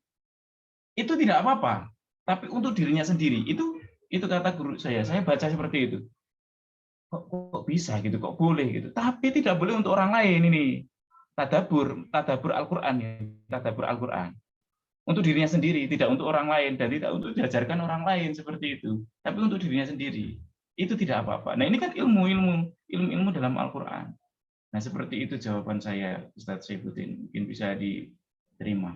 Itu tidak apa-apa. Tapi untuk dirinya sendiri itu kata guru saya baca seperti itu. Kok bisa gitu, kok boleh gitu. Tapi tidak boleh untuk orang lain ini. Tadabbur Al-Qur'an ya, tadabbur Al-Qur'an. Untuk dirinya sendiri, tidak untuk orang lain dan tidak untuk diajarkan orang lain seperti itu. Tapi untuk dirinya sendiri. Itu tidak apa-apa. Nah, ini kan ilmu dalam Al-Qur'an. Nah, seperti itu jawaban saya, Ustadz Syaifuddin. Mungkin bisa diterima.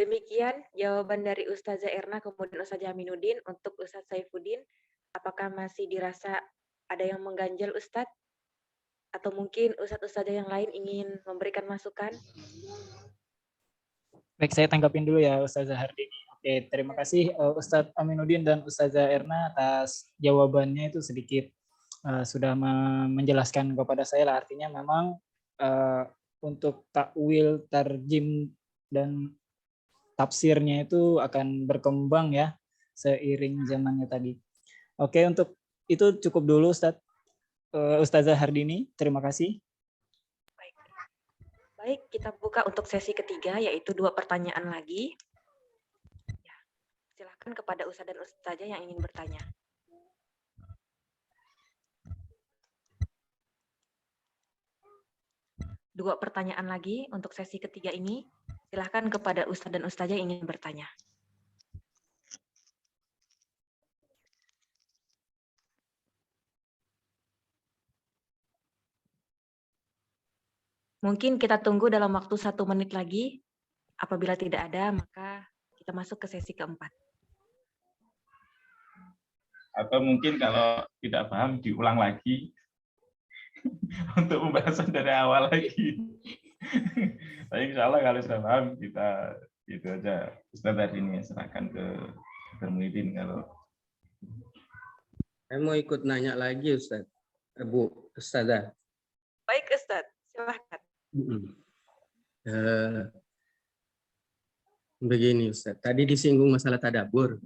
Demikian jawaban dari Ustazah Erna kemudian Ustazah Aminuddin. Untuk Ustadz Syaifuddin, apakah masih dirasa ada yang mengganjal Ustadz? Atau mungkin Ustadz-Ustazah yang lain ingin memberikan masukan? Baik, saya tanggapin dulu ya Ustazah Hardini. Oke, terima kasih Ustadz Aminuddin dan Ustazah Erna atas jawabannya itu sedikit sudah menjelaskan kepada saya lah. Artinya memang untuk takwil, tarjim, dan tafsirnya itu akan berkembang ya seiring zamannya tadi. Oke, untuk itu cukup dulu Ustazah Hardini. Terima kasih. Baik, kita buka untuk sesi ketiga, yaitu 2 pertanyaan lagi. Ya, silakan kepada Ustadz dan Ustazah yang ingin bertanya. Dua pertanyaan lagi untuk sesi ketiga ini. Silakan kepada Ustadz dan Ustazah yang ingin bertanya. Mungkin kita tunggu dalam waktu 1 menit lagi Apabila tidak ada, maka kita masuk ke sesi keempat. Atau mungkin kalau tidak paham diulang lagi untuk pembahasan dari awal lagi. Tapi insya Allah kalau sudah paham kita itu aja. Ustaz tadi ini serahkan ke Dr. Muhyiddin kalau. Saya mau ikut nanya lagi Ustaz. Bu Ustazah. Baik Ustaz, silahkan. Begini Ustaz, tadi disinggung masalah tadabbur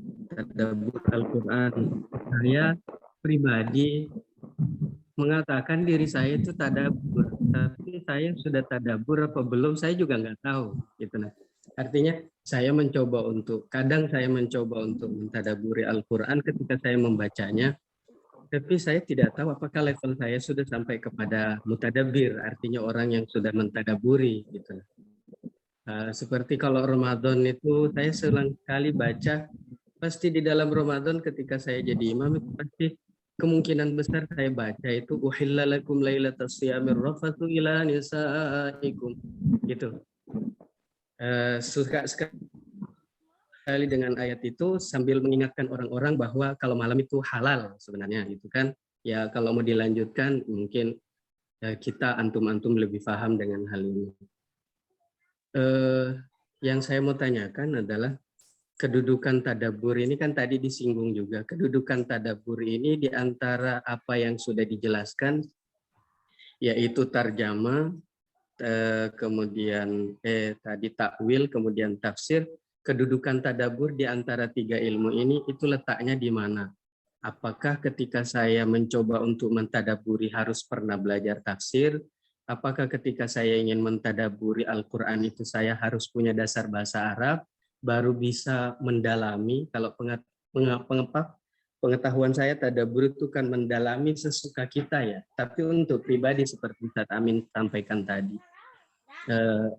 Al-Quran. Saya pribadi mengatakan diri saya itu tadabbur, tapi saya sudah tadabbur apa belum saya juga nggak tahu. Gitu. Nah, artinya saya mencoba kadang saya mencoba untuk mentadabburi Al-Quran ketika saya membacanya, tapi saya tidak tahu apakah level saya sudah sampai kepada mutadabbir, artinya orang yang sudah mentadabburi. Gitu. Seperti kalau Ramadan itu saya selang kali baca, pasti di dalam Ramadan ketika saya jadi imam itu pasti kemungkinan besar saya baca itu uhilla lakum lailatas siyamir rafathu ila nisaikum gitu. Suka sekali dengan ayat itu sambil mengingatkan orang-orang bahwa kalau malam itu halal sebenarnya gitu kan. Ya kalau mau dilanjutkan mungkin kita antum-antum lebih paham dengan hal ini. Yang saya mau tanyakan adalah kedudukan tadabbur ini kan tadi disinggung juga. Kedudukan tadabbur ini di antara apa yang sudah dijelaskan, yaitu tarjamah, kemudian tadi takwil, kemudian tafsir. Kedudukan tadabbur di antara tiga ilmu ini itu letaknya di mana? Apakah ketika saya mencoba untuk mentadabburi harus pernah belajar tafsir? Apakah ketika saya ingin mentadabburi Al-Quran itu saya harus punya dasar bahasa Arab? Baru bisa mendalami. Kalau pengetahuan saya tadabbur itu kan mendalami sesuka kita ya. Tapi untuk pribadi seperti Ustaz Amin sampaikan tadi.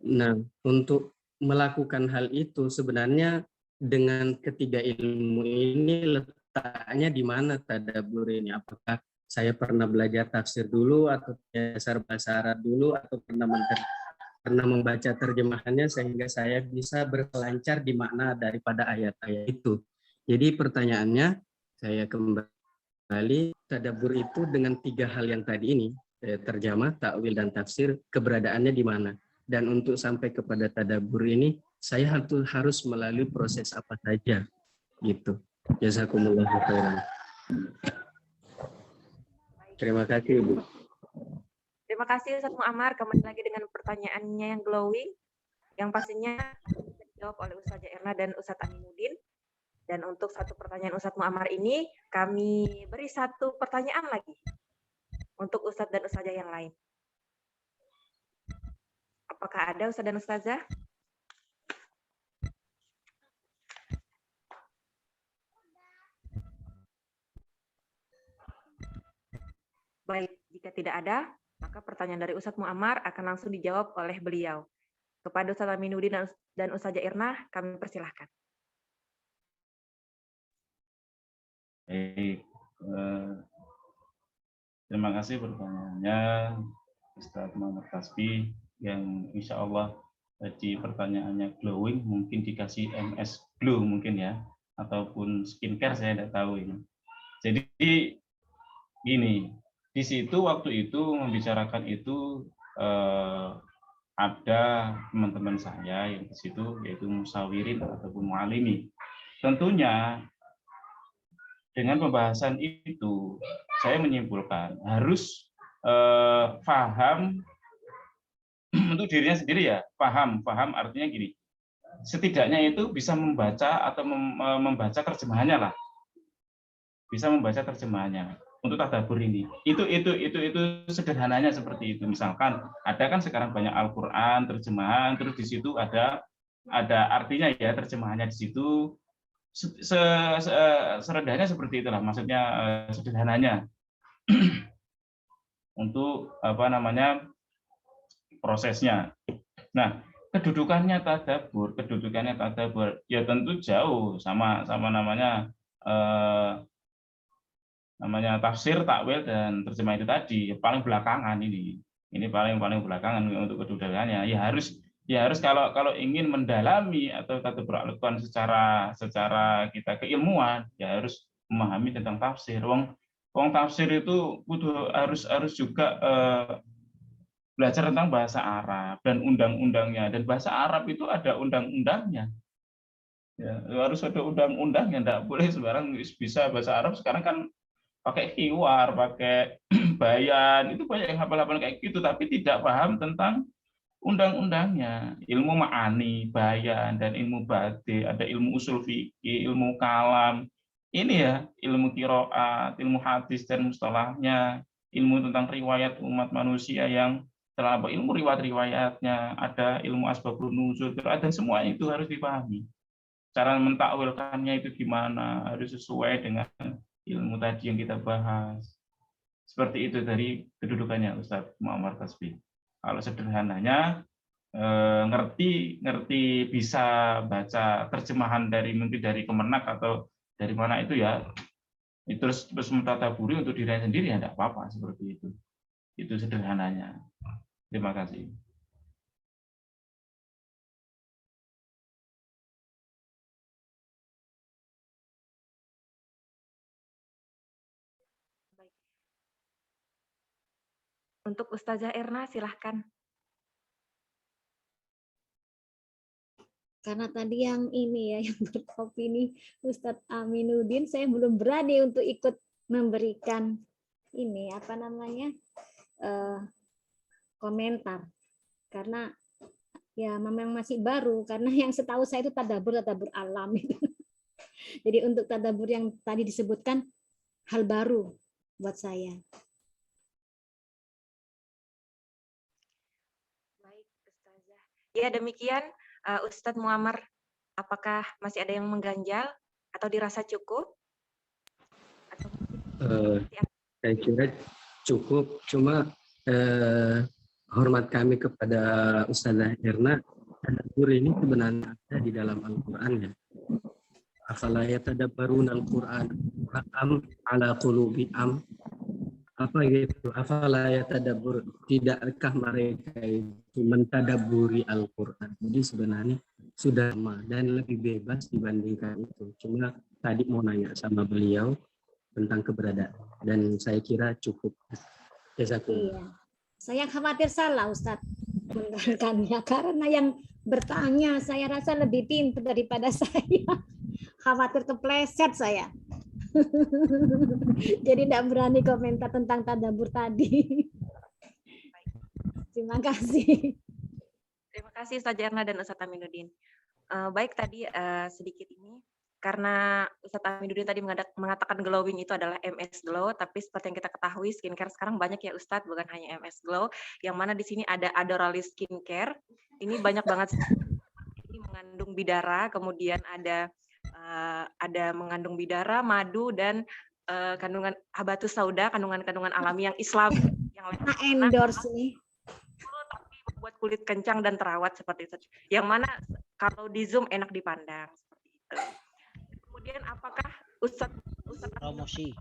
Nah, untuk melakukan hal itu sebenarnya dengan ketiga ilmu ini letaknya di mana tadabbur ini? Apakah saya pernah belajar tafsir dulu atau dasar bahasa Arab dulu atau pernah membaca terjemahannya sehingga saya bisa berselancar di makna daripada ayat-ayat itu. Jadi pertanyaannya saya kembali, tadabbur itu dengan tiga hal yang tadi ini, terjemah, takwil dan tafsir, keberadaannya di mana? Dan untuk sampai kepada tadabbur ini saya harus melalui proses apa saja gitu. Jazakumullah khairan. Terima kasih Ibu. Terima kasih Ustaz Muammar, kembali lagi dengan pertanyaannya yang glowing, yang pastinya dijawab oleh Ustazah Erna dan Ustadz Aminuddin. Dan untuk satu pertanyaan Ustadz Muammar ini, kami beri satu pertanyaan lagi untuk Ustadz dan Ustazah yang lain. Apakah ada Ustadz dan Ustazah? Baik, jika tidak ada, maka pertanyaan dari Ustadz Muammar akan langsung dijawab oleh beliau. Kepada Ustadz Aminuddin dan Ustazah Irna, kami persilahkan. Baik, terima kasih pertanyaannya Ustadz Muhammad Kasbi yang insya Allah tadi pertanyaannya glowing, mungkin dikasih MS Glow mungkin ya, ataupun skincare saya tidak tahu ini. Jadi gini, di situ waktu itu membicarakan itu ada teman-teman saya yang di situ yaitu musawirin ataupun mualimi. Tentunya dengan pembahasan itu saya menyimpulkan harus paham untuk dirinya sendiri ya, paham artinya gini, setidaknya itu bisa membaca atau membaca terjemahannya lah, bisa membaca terjemahannya untuk tadabbur ini. Itu sederhananya seperti itu. Misalkan ada kan sekarang banyak Al-Quran terjemahan, terus di situ ada artinya ya, terjemahannya di situ serendahnya seperti itulah, maksudnya sederhananya untuk apa namanya prosesnya. Nah, kedudukannya tadabbur ya tentu jauh sama namanya tafsir, takwil dan terjemah itu tadi, paling belakangan ini paling belakangan untuk kedudukannya. Ya Ya harus kalau ingin mendalami atau tadabbur Al-Qur'an secara kita keilmuan, ya harus memahami tentang tafsir. Wong tafsir itu harus juga belajar tentang bahasa Arab dan undang-undangnya, dan bahasa Arab itu ada undang-undangnya. Ya, harus ada undang-undangnya, enggak boleh sembarang bisa bahasa Arab. Sekarang kan pakai hiwar, pakai bayan, itu banyak yang hafal-hafal kayak gitu tapi tidak paham tentang undang-undangnya. Ilmu ma'ani, bayan, dan ilmu badi, ada ilmu usul fikih, ilmu kalam. Ini ya, ilmu qiraat, ilmu hadis dan mustalahnya, ilmu tentang riwayat umat manusia yang telah ilmu riwayat-riwayatnya, ada ilmu asbabun nuzul, dan semua itu harus dipahami. Cara mentakwilkannya itu gimana, harus sesuai dengan ilmu tadi yang kita bahas. Seperti itu dari kedudukannya Ustadz Muhammad Tasbih. Kalau sederhananya ngerti bisa baca terjemahan mungkin dari Kemenak atau dari mana itu ya, terus mentadaburi untuk diri sendiri ya tidak apa-apa, seperti itu. Itu sederhananya. Terima kasih. Untuk Ustazah Erna, silahkan. Karena tadi yang ini ya, yang beropini Ustadz Aminuddin, saya belum berani untuk ikut memberikan ini apa namanya komentar, karena ya memang masih baru, karena yang setahu saya itu tadabbur alam itu. Jadi untuk tadabbur yang tadi disebutkan hal baru buat saya. Baik, Ustazah. Ya, demikian Ustadz Muammar, apakah masih ada yang mengganjal atau dirasa cukup? Atau saya kira cukup, cuma hormat kami kepada Ustazah Erna, tadabbur ini sebenarnya ada di dalam Al-Quran ya. Afala yatadabbaruna al-Quran am ala qulubi am, apa gitu, afala yatadabbur, tidakkah mereka itu mentadabburi Al-Quran. Jadi sebenarnya sudah lama dan lebih bebas dibandingkan itu. Cuma tadi mau nanya sama beliau tentang keberadaan, dan saya kira cukup. Iya. Saya khawatir salah Ustadz menerangkannya, karena yang bertanya saya rasa lebih pintar daripada saya. Khawatir kepleset saya. Jadi tidak berani komentar tentang tadabbur tadi. Terima kasih. Terima kasih Ustazah Erna dan Ustadz Aminuddin. Baik, tadi sedikit ini, karena Ustadz Aminuddin tadi mengatakan glowing itu adalah MS Glow, tapi seperti yang kita ketahui skincare sekarang banyak ya Ustadz, bukan hanya MS Glow, yang mana di sini ada Adoralis Skincare. Ini banyak banget, ini mengandung bidara, kemudian ada mengandung bidara, madu, dan kandungan habatus sauda, kandungan alami yang Islam, yang endorse nih. Tapi membuat kulit kencang dan terawat seperti itu. Yang mana kalau di Zoom enak dipandang seperti itu. Kemudian apakah Ustadz promosi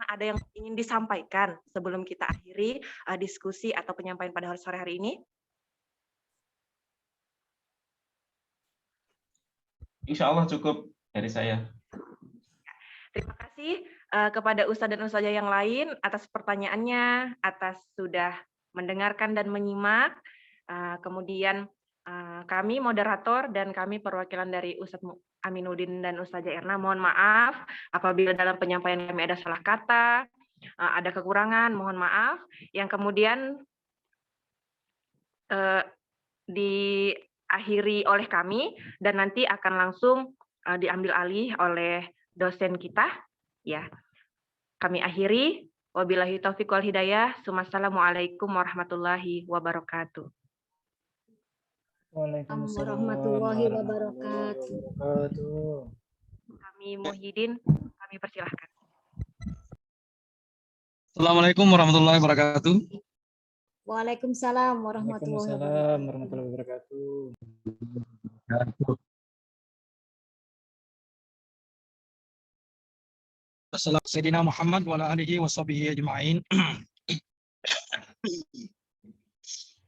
ada yang ingin disampaikan sebelum kita akhiri diskusi atau penyampaian pada sore hari ini? Insya Allah cukup dari saya. Terima kasih kepada Ustadz dan Ustazah yang lain atas pertanyaannya, atas sudah mendengarkan dan menyimak. Kemudian kami moderator dan kami perwakilan dari Ustadz Aminuddin dan Ustazah Erna, mohon maaf apabila dalam penyampaian kami ada salah kata, ada kekurangan, mohon maaf. Yang kemudian diakhiri oleh kami dan nanti akan langsung diambil alih oleh dosen kita. Ya, kami akhiri. Wabillahi taufiq wal hidayah. Assalamualaikum warahmatullahi wabarakatuh. Waalaikumsalam warahmatullahi wabarakatuh. Kami Muhyiddin, kami persilahkan. Assalamualaikum warahmatullahi wabarakatuh. Waalaikumsalam warahmatullahi wabarakatuh. Assalamualaikum Sayyidina Muhammad wa ala alihi wa sahbihi ajma'in.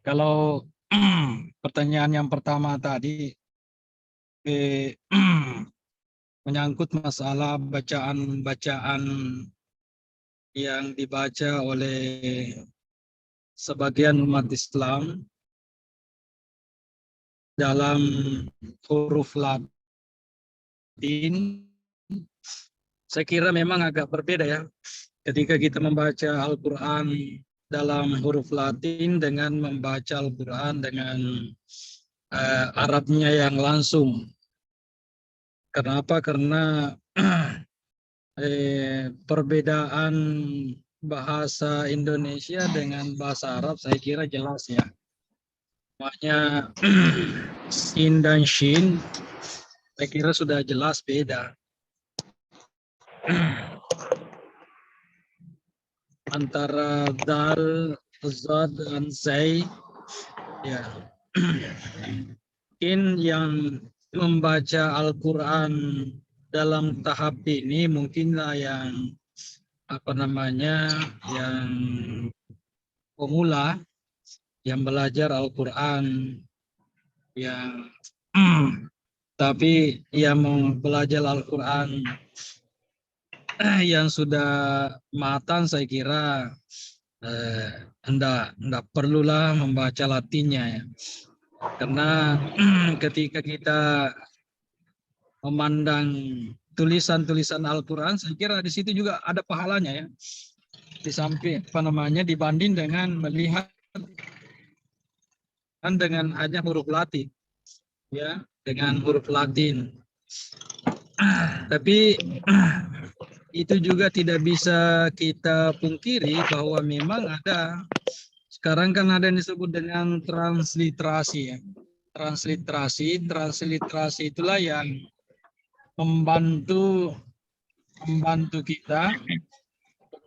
Kalau pertanyaan yang pertama tadi menyangkut masalah bacaan-bacaan yang dibaca oleh sebagian umat Islam dalam huruf Latin. Saya kira memang agak berbeda ya ketika kita membaca Al-Quran dalam huruf Latin dengan membaca Al-Quran dengan Arabnya yang langsung. Kenapa? Karena perbedaan bahasa Indonesia dengan bahasa Arab saya kira jelas ya. Makanya sin dan shin saya kira sudah jelas beda. Antara dal, zad, dan zai, ya. Mungkin yang membaca Al-Quran dalam tahap ini mungkinlah yang yang pemula, yang belajar Al-Quran, yang tapi yang mau belajar Al-Quran yang sudah matang, saya kira enggak perlulah membaca Latinnya ya. Karena ketika kita memandang tulisan-tulisan Al-Quran, saya kira di situ juga ada pahalanya ya. Di samping dibanding dengan melihat dengan hanya huruf Latin ya, dengan huruf Latin. Tapi itu juga tidak bisa kita pungkiri bahwa memang sekarang kan ada yang disebut dengan transliterasi ya. Transliterasi itulah yang membantu kita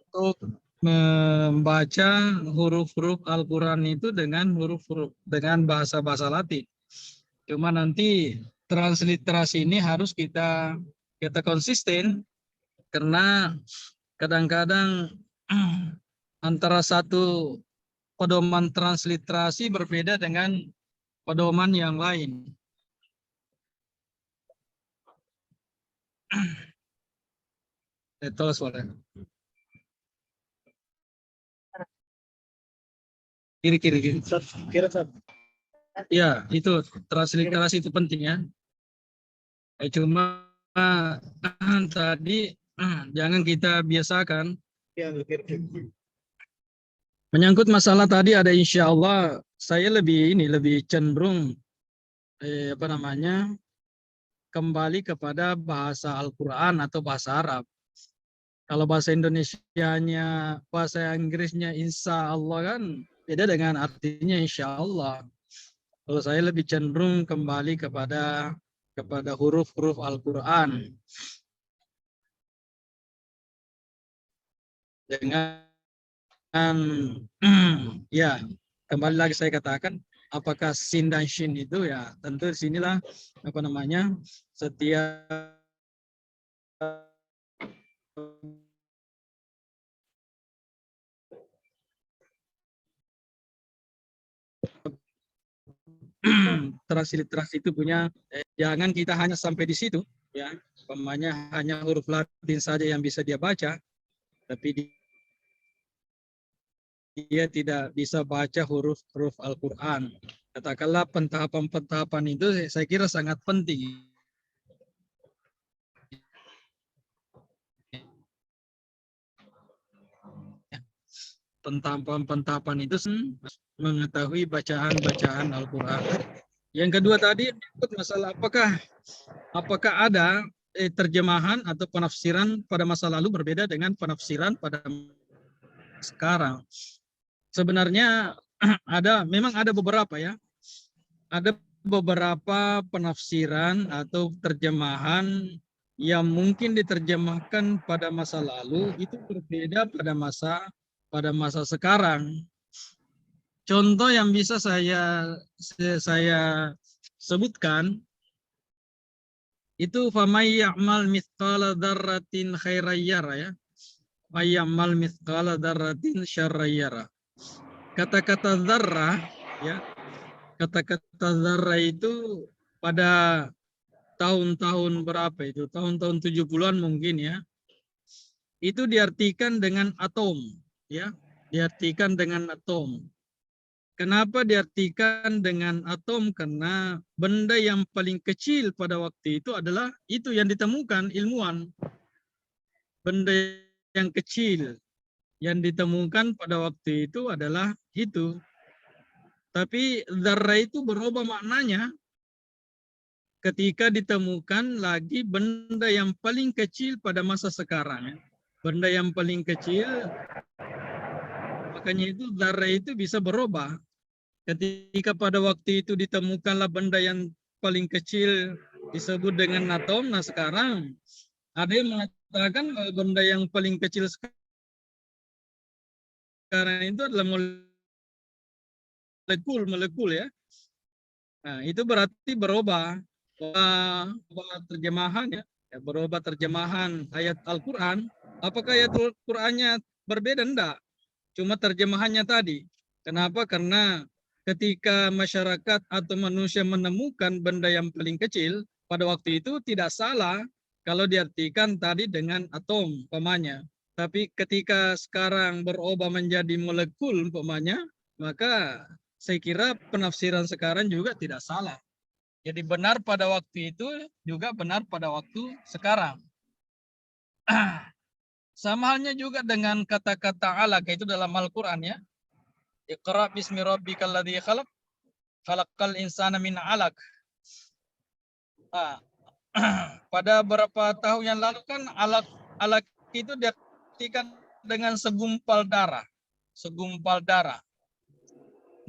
untuk membaca huruf-huruf Al-Quran itu dengan huruf-huruf dengan bahasa-bahasa Latin. Cuma nanti transliterasi ini harus kita konsisten, karena kadang-kadang antara satu pedoman transliterasi berbeda dengan pedoman yang lain. Itu suara. Kiri. Ya, itu transliterasi itu penting ya. Cuma tadi jangan kita biasakan. Menyangkut masalah tadi ada insya Allah, saya lebih cenderung kembali kepada bahasa Al-Quran atau bahasa Arab. Kalau bahasa Indonesianya, bahasa Inggrisnya insya Allah kan beda dengan artinya insya Allah. Kalau saya lebih cenderung kembali kepada huruf-huruf Al-Quran. Dengan ya, kembali lagi saya katakan, apakah sin dan shin itu ya tentu disinilah setiap transliterasi itu punya, jangan kita hanya sampai di situ ya, hanya huruf Latin saja yang bisa dia baca, tapi dia tidak bisa baca huruf-huruf Al-Quran. Katakanlah pentahapan itu saya kira sangat penting. Pentahapan itu mengetahui bacaan Al-Quran. Yang kedua tadi masalah apakah ada terjemahan atau penafsiran pada masa lalu berbeda dengan penafsiran pada sekarang. Sebenarnya memang ada beberapa ya. Ada beberapa penafsiran atau terjemahan yang mungkin diterjemahkan pada masa lalu itu berbeda pada masa sekarang. Contoh yang bisa saya sebutkan itu famay ya'mal mithqala dzarratin khairan yara ya. Mayyamal mithqala dzarratin syarran yara. Kata-kata dzarrah ya, kata-kata zarra itu pada tahun-tahun berapa itu? Tahun-tahun 70-an mungkin ya. Itu diartikan dengan atom, ya. Diartikan dengan atom. Kenapa diartikan dengan atom? Karena benda yang paling kecil pada waktu itu adalah itu yang ditemukan ilmuwan. Benda yang kecil yang ditemukan pada waktu itu adalah itu. Tapi zarra itu berubah maknanya ketika ditemukan lagi benda yang paling kecil pada masa sekarang. Benda yang paling kecil, makanya itu zarra itu bisa berubah. Ketika pada waktu itu ditemukanlah benda yang paling kecil disebut dengan atom, nah sekarang ada yang mengatakan benda yang paling kecil sekarang itu adalah molekul ya. Nah, itu berarti berubah terjemahan ya, berubah terjemahan ayat Al-Qur'an. Apakah ayat Al-Qur'annya berbeda? Enggak. Cuma terjemahannya tadi. Kenapa? Karena ketika masyarakat atau manusia menemukan benda yang paling kecil, pada waktu itu tidak salah kalau diartikan tadi dengan atom umpamanya. Tapi ketika sekarang berubah menjadi molekul umpamanya, maka saya kira penafsiran sekarang juga tidak salah. Jadi benar pada waktu itu juga benar pada waktu sekarang. Sama halnya juga dengan kata-kata alaq, itu dalam Al-Quran ya. Iqra bismi rabbikal ladzi khalaq, khalaqal insana min alaq. Nah, pada beberapa tahun yang lalu kan alaq itu diartikan dengan segumpal darah. Segumpal darah.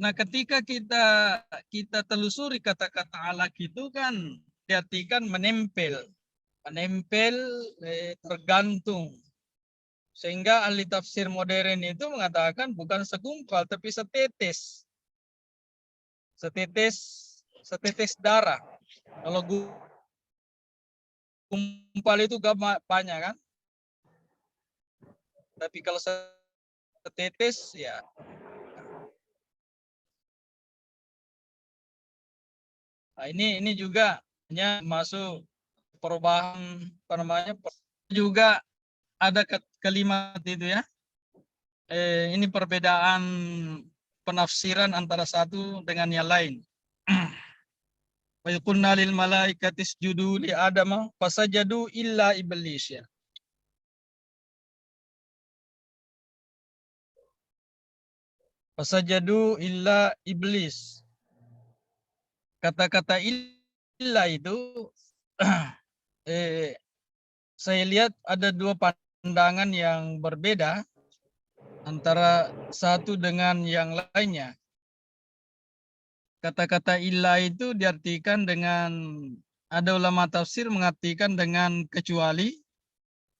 Nah, ketika kita telusuri kata-kata alaq itu kan diartikan menempel. Menempel, tergantung. Sehingga ahli tafsir modern itu mengatakan bukan segumpal tapi setetes. Setetes darah. Kalau gumpal itu gak banyak kan? Tapi kalau setetes ya. Nah, ini juga hanya masuk perubahan apa namanya? Juga ada kalimat itu ya. Ini perbedaan penafsiran antara satu dengan yang lain. Wa qulna lil malaikati isjudu li adama fasajadu illa iblis ya. Fasajadu illa iblis. Kata-kata illa itu saya lihat ada dua pandangan yang berbeda antara satu dengan yang lainnya. Kata-kata illa itu diartikan dengan, ada ulama tafsir mengartikan dengan kecuali,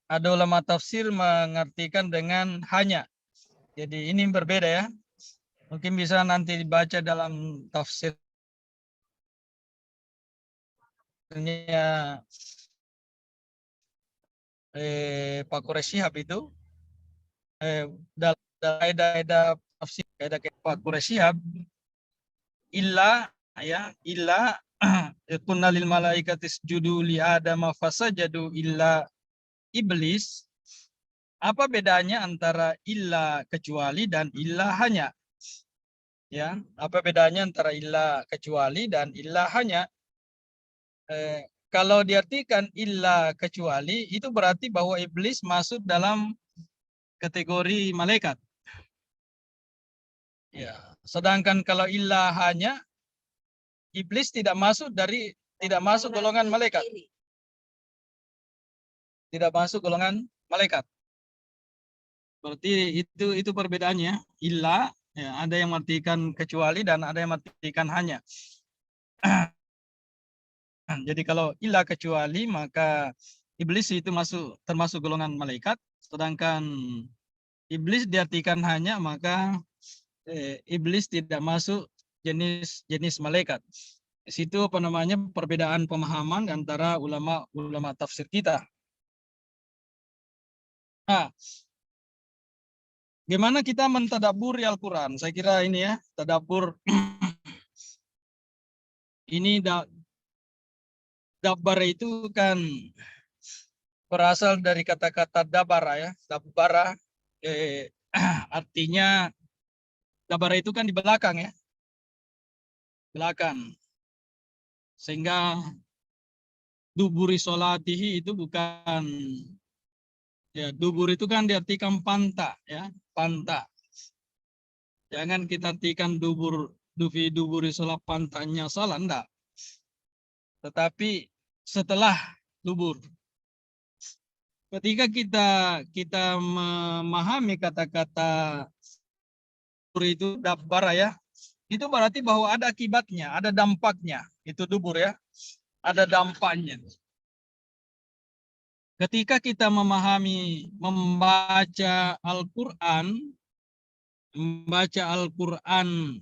ada ulama tafsir mengartikan dengan hanya. Jadi ini berbeda ya. Mungkin bisa nanti dibaca dalam tafsirnya Pak Quraisy Shihab itu. Dalam kaidah tafsir kaidah Pak Quraisy Shihab, illa ya, illa kunna lil malaikati isjudu li adama fasajadu illa iblis. Apa bedanya antara illa kecuali dan illa hanya? Ya, apa bedanya antara illa kecuali dan illa hanya? Kalau diartikan illa kecuali, itu berarti bahwa iblis masuk dalam kategori malaikat. Ya, sedangkan kalau illa hanya, iblis tidak masuk golongan malaikat. Tidak masuk golongan malaikat. Berarti itu perbedaannya. Illa, ya, ada yang mengartikan kecuali dan ada yang mengartikan hanya. Jadi kalau illa kecuali, maka iblis itu termasuk golongan malaikat. Sedangkan iblis diartikan hanya, maka iblis tidak masuk jenis malaikat. Di situ apa namanya perbedaan pemahaman antara ulama tafsir kita. Nah, gimana kita mentadabburi Al-Quran? Saya kira ini ya, tadabbur ini dabara itu kan berasal dari kata-kata dabara ya. Dabara artinya dabara itu kan di belakang ya. Belakang. Sehingga duburi sholatihi itu bukan ya, dubur itu kan diartikan panta ya, panta. Jangan kita artikan duburi sholat pantanya salah, enggak. Tetapi setelah dubur. Ketika kita memahami kata-kata dubur itu dabara ya, itu berarti bahwa ada akibatnya, ada dampaknya. Itu dubur ya, ada dampaknya. Ketika kita membaca Al-Quran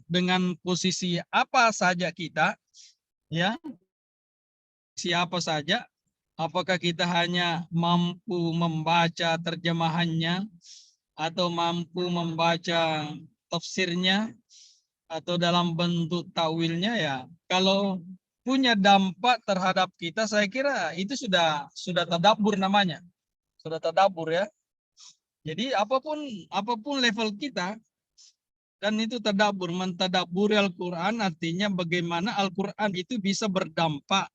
dengan posisi apa saja kita, ya, siapa saja, apakah kita hanya mampu membaca terjemahannya, atau mampu membaca tafsirnya, atau dalam bentuk takwilnya ya, kalau punya dampak terhadap kita, saya kira itu sudah tadabbur namanya. Sudah tadabbur ya. Jadi apapun level kita, dan itu tadabbur, mentadabburi Al-Quran artinya bagaimana Al-Quran itu bisa berdampak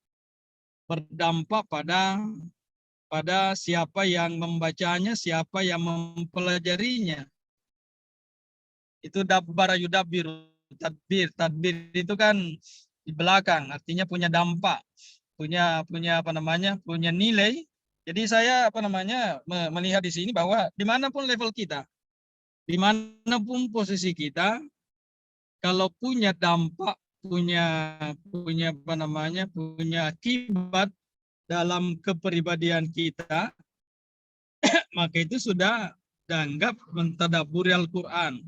pada siapa yang membacanya, siapa yang mempelajarinya. Itu dabbara yudabbiru, tadbir itu kan di belakang, artinya punya dampak, punya punya nilai. Jadi saya melihat di sini bahwa dimanapun level kita, dimanapun posisi kita, kalau punya dampak, punya akibat dalam kepribadian kita, maka itu sudah dianggap mentadabburi Al-Quran.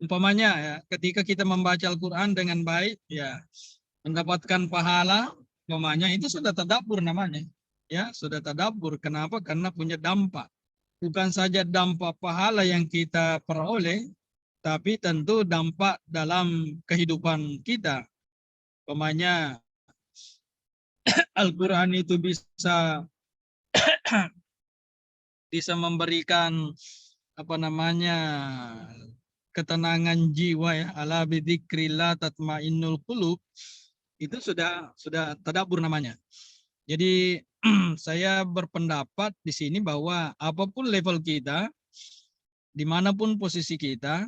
Umpamanya ya, ketika kita membaca Al-Quran dengan baik, ya mendapatkan pahala, umpamanya itu sudah tadabbur namanya. Ya, sudah tadabbur. Kenapa? Karena punya dampak. Bukan saja dampak pahala yang kita peroleh, tapi tentu dampak dalam kehidupan kita. Umpamanya Al-Quran itu bisa memberikan ketenangan jiwa ya, ala bidzikrillah tatmainnul qulub, itu sudah tadabbur namanya. Jadi saya berpendapat di sini bahwa apapun level kita, dimanapun posisi kita,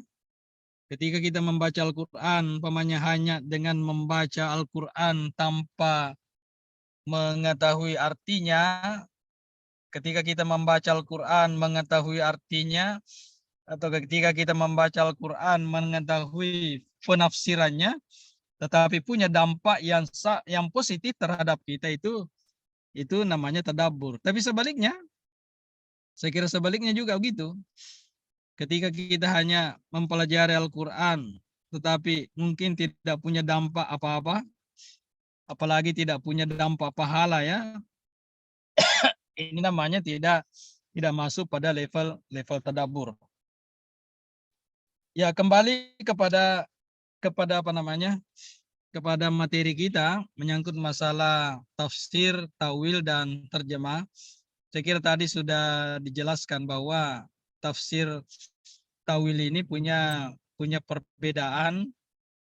ketika kita membaca Al-Quran, umpamanya hanya dengan membaca Al-Quran tanpa mengetahui artinya, ketika kita membaca Al-Quran mengetahui artinya, atau ketika kita membaca Al-Quran mengetahui penafsirannya, tetapi punya dampak yang positif terhadap kita, itu namanya tadabbur. Tapi sebaliknya, saya kira sebaliknya juga begitu. Ketika kita hanya mempelajari Al-Quran, tetapi mungkin tidak punya dampak apa-apa, apalagi tidak punya dampak pahala ya, ini namanya tidak masuk pada level tadabbur. Ya, kembali kepada kepada materi kita menyangkut masalah tafsir, tawil, dan terjemah. Saya kira tadi sudah dijelaskan bahwa tafsir tawil ini punya perbedaan,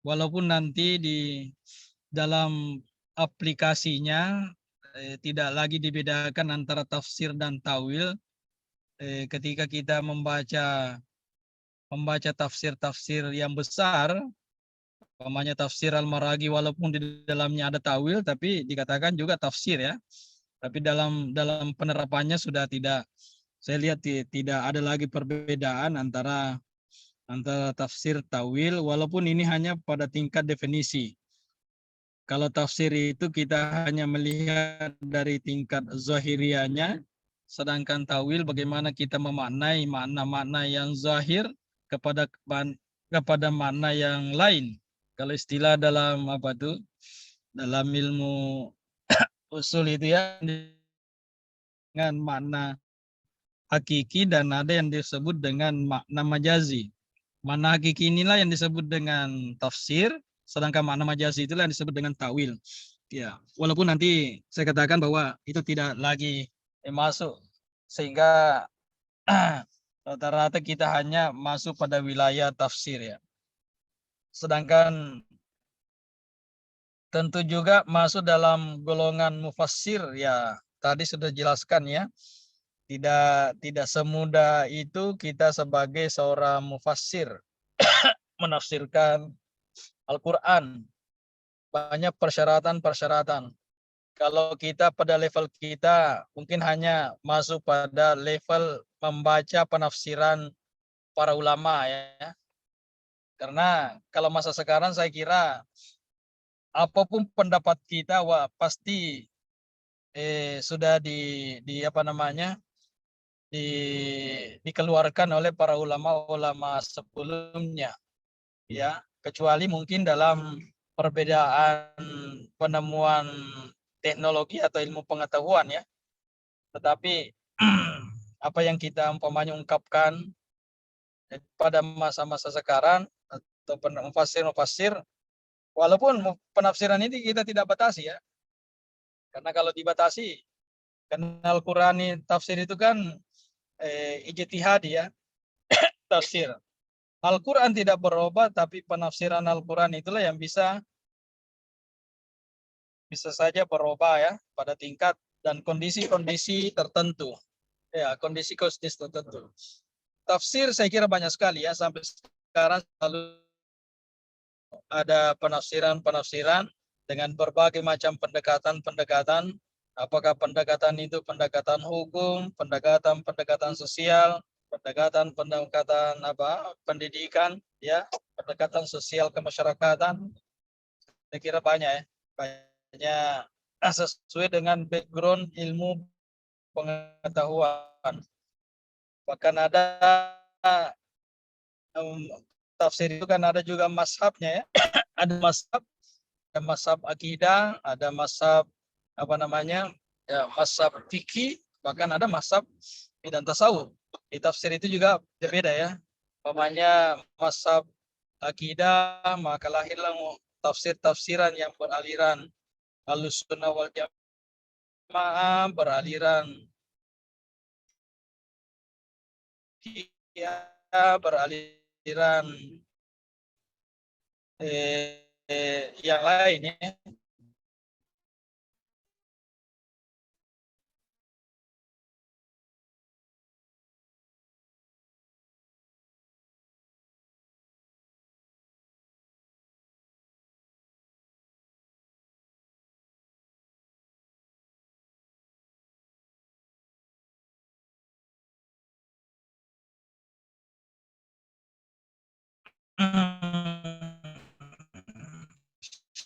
walaupun nanti di dalam aplikasinya tidak lagi dibedakan antara tafsir dan tawil. Ketika kita membaca tafsir-tafsir yang besar, umpamanya tafsir Al-Maraghi, walaupun di dalamnya ada tawil, tapi dikatakan juga tafsir ya. Tapi dalam penerapannya sudah tidak, saya lihat tidak ada lagi perbedaan antara tafsir tawil, walaupun ini hanya pada tingkat definisi. Kalau tafsir itu kita hanya melihat dari tingkat zahirianya, sedangkan tawil bagaimana kita memaknai makna-makna yang zahir kepada makna yang lain. Kalau istilah dalam dalam ilmu usul itu ya, dengan makna hakiki, dan ada yang disebut dengan makna majazi. Makna hakiki inilah yang disebut dengan tafsir, Sedangkan makna majazi itulah yang disebut dengan takwil. Ya, walaupun nanti saya katakan bahwa itu tidak lagi masuk, sehingga rata-rata kita hanya masuk pada wilayah tafsir ya. Sedangkan tentu juga masuk dalam golongan mufassir ya. Tadi sudah jelaskan ya. Tidak semudah itu kita sebagai seorang mufassir menafsirkan Al-Qur'an. Banyak persyaratan-persyaratan. Kalau kita pada level kita mungkin hanya masuk pada level membaca penafsiran para ulama ya. Karena kalau masa sekarang saya kira apapun pendapat kita pasti sudah di apa namanya? Dikeluarkan oleh para ulama-ulama sebelumnya ya, kecuali mungkin dalam perbedaan penemuan teknologi atau ilmu pengetahuan ya. Tetapi apa yang kita umpamanya ungkapkan pada masa-masa sekarang atau mufassir, walaupun penafsiran ini kita tidak batasi ya. Karena kalau dibatasi, karena Al-Qur'ani tafsir itu kan ijtihad ya, tafsir. Al-Quran tidak berubah, tapi penafsiran Al-Quran itulah yang bisa saja berubah ya pada tingkat dan kondisi-kondisi tertentu. Ya, kondisi-kondisi tertentu. Tafsir saya kira banyak sekali ya, sampai sekarang selalu ada penafsiran-penafsiran dengan berbagai macam pendekatan-pendekatan. Apakah pendekatan itu pendekatan hukum, pendekatan sosial, pendekatan pendidikan, ya, pendekatan sosial kemasyarakatan. Saya kira banyak ya, banyak sesuai dengan background ilmu pengetahuan. Bahkan ada tafsir itu kan ada juga mazhabnya ya. Ada mazhab akidah, ada mazhab apa namanya? Ya, mazhab fikih, bahkan ada mazhab dan tasawuf. Di tafsir itu juga berbeda ya. Umpamanya mazhab akidah, maka lahirlah tafsir-tafsiran yang beraliran Ahlussunnah wal Jamaah, beraliran beraliran yang lain ya.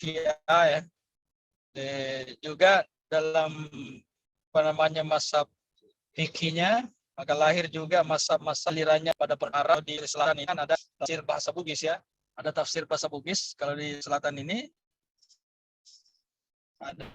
Ya. Juga dalam apa namanya mazhab fikihnya, maka lahir juga mazhab alirannya pada perkara. Di selatan ini kan ada tafsir bahasa Bugis ya, ada tafsir bahasa Bugis. Kalau di selatan ini ada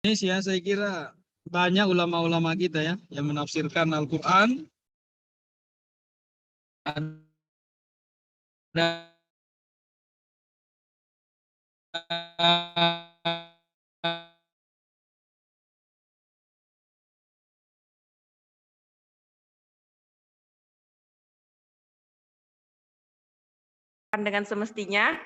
Indonesia, saya kira banyak ulama-ulama kita ya yang menafsirkan Al-Quran. Ada dengan semestinya